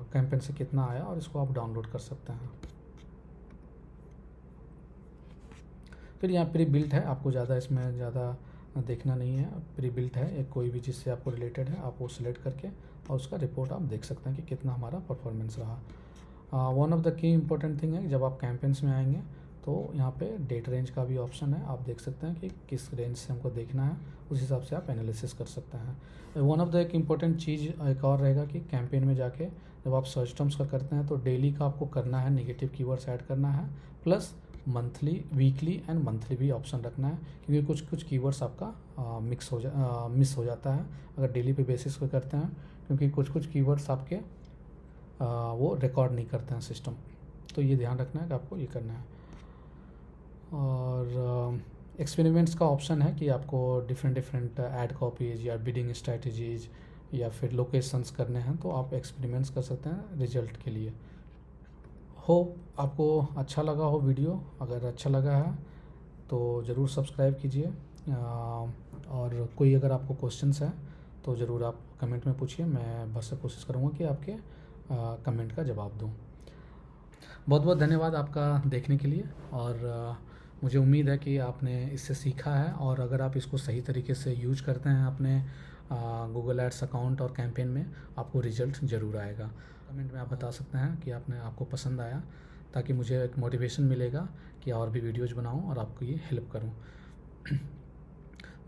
कैंपेन से कितना आया, और इसको आप डाउनलोड कर सकते हैं। फिर यहाँ प्री बिल्ट है, आपको ज़्यादा इसमें ज़्यादा देखना नहीं है। प्री बिल्ट है, एक कोई भी चीज़ से आपको रिलेटेड है, आप वो सिलेक्ट करके और उसका रिपोर्ट आप देख सकते हैं कि कितना हमारा परफॉर्मेंस रहा। One of the key important thing है कि जब आप कैंपेन्स में आएंगे तो यहाँ पे डेट रेंज का भी ऑप्शन है। आप देख सकते हैं कि किस रेंज से हमको देखना है, उस हिसाब से आप एनालिसिस कर सकते हैं। वन ऑफ द एक इम्पॉर्टेंट चीज़ एक और रहेगा कि कैंपेन में जाके जब आप सर्च टर्म्स का करते हैं तो डेली का आपको करना है, नेगेटिव कीवर्ड्स ऐड करना है, plus monthly, weekly and monthly भी ऑप्शन रखना है, क्योंकि कुछ कीवर्ड्स आपका मिस हो जाता है अगर डेली पे बेसिस पे करते हैं, क्योंकि कुछ कीवर्ड्स आपके वो रिकॉर्ड नहीं करते हैं सिस्टम। तो ये ध्यान रखना है कि आपको ये करना है। और एक्सपेरिमेंट्स का ऑप्शन है कि आपको डिफरेंट ऐड कॉपीज़ या बिडिंग स्ट्रैटेजीज या फिर लोकेशंस करने हैं, तो आप एक्सपेरिमेंट्स कर सकते हैं रिजल्ट के लिए। होप आपको अच्छा लगा हो वीडियो। अगर अच्छा लगा है तो ज़रूर सब्सक्राइब कीजिए, और कोई अगर आपको क्वेश्चंस हैं तो ज़रूर आप कमेंट में पूछिए। मैं बस कोशिश करूँगा कि आपके कमेंट का जवाब दूँ। बहुत बहुत धन्यवाद आपका देखने के लिए, और मुझे उम्मीद है कि आपने इससे सीखा है, और अगर आप इसको सही तरीके से यूज करते हैं अपने गूगल एड्स अकाउंट और कैंपेन में, आपको रिजल्ट ज़रूर आएगा। कमेंट में आप बता सकते हैं कि आपको पसंद आया, ताकि मुझे एक मोटिवेशन मिलेगा कि और भी वीडियोज़ बनाऊं और आपको ये हेल्प करूं।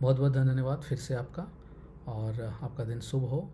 बहुत बहुत धन्यवाद फिर से आपका, और आपका दिन शुभ हो।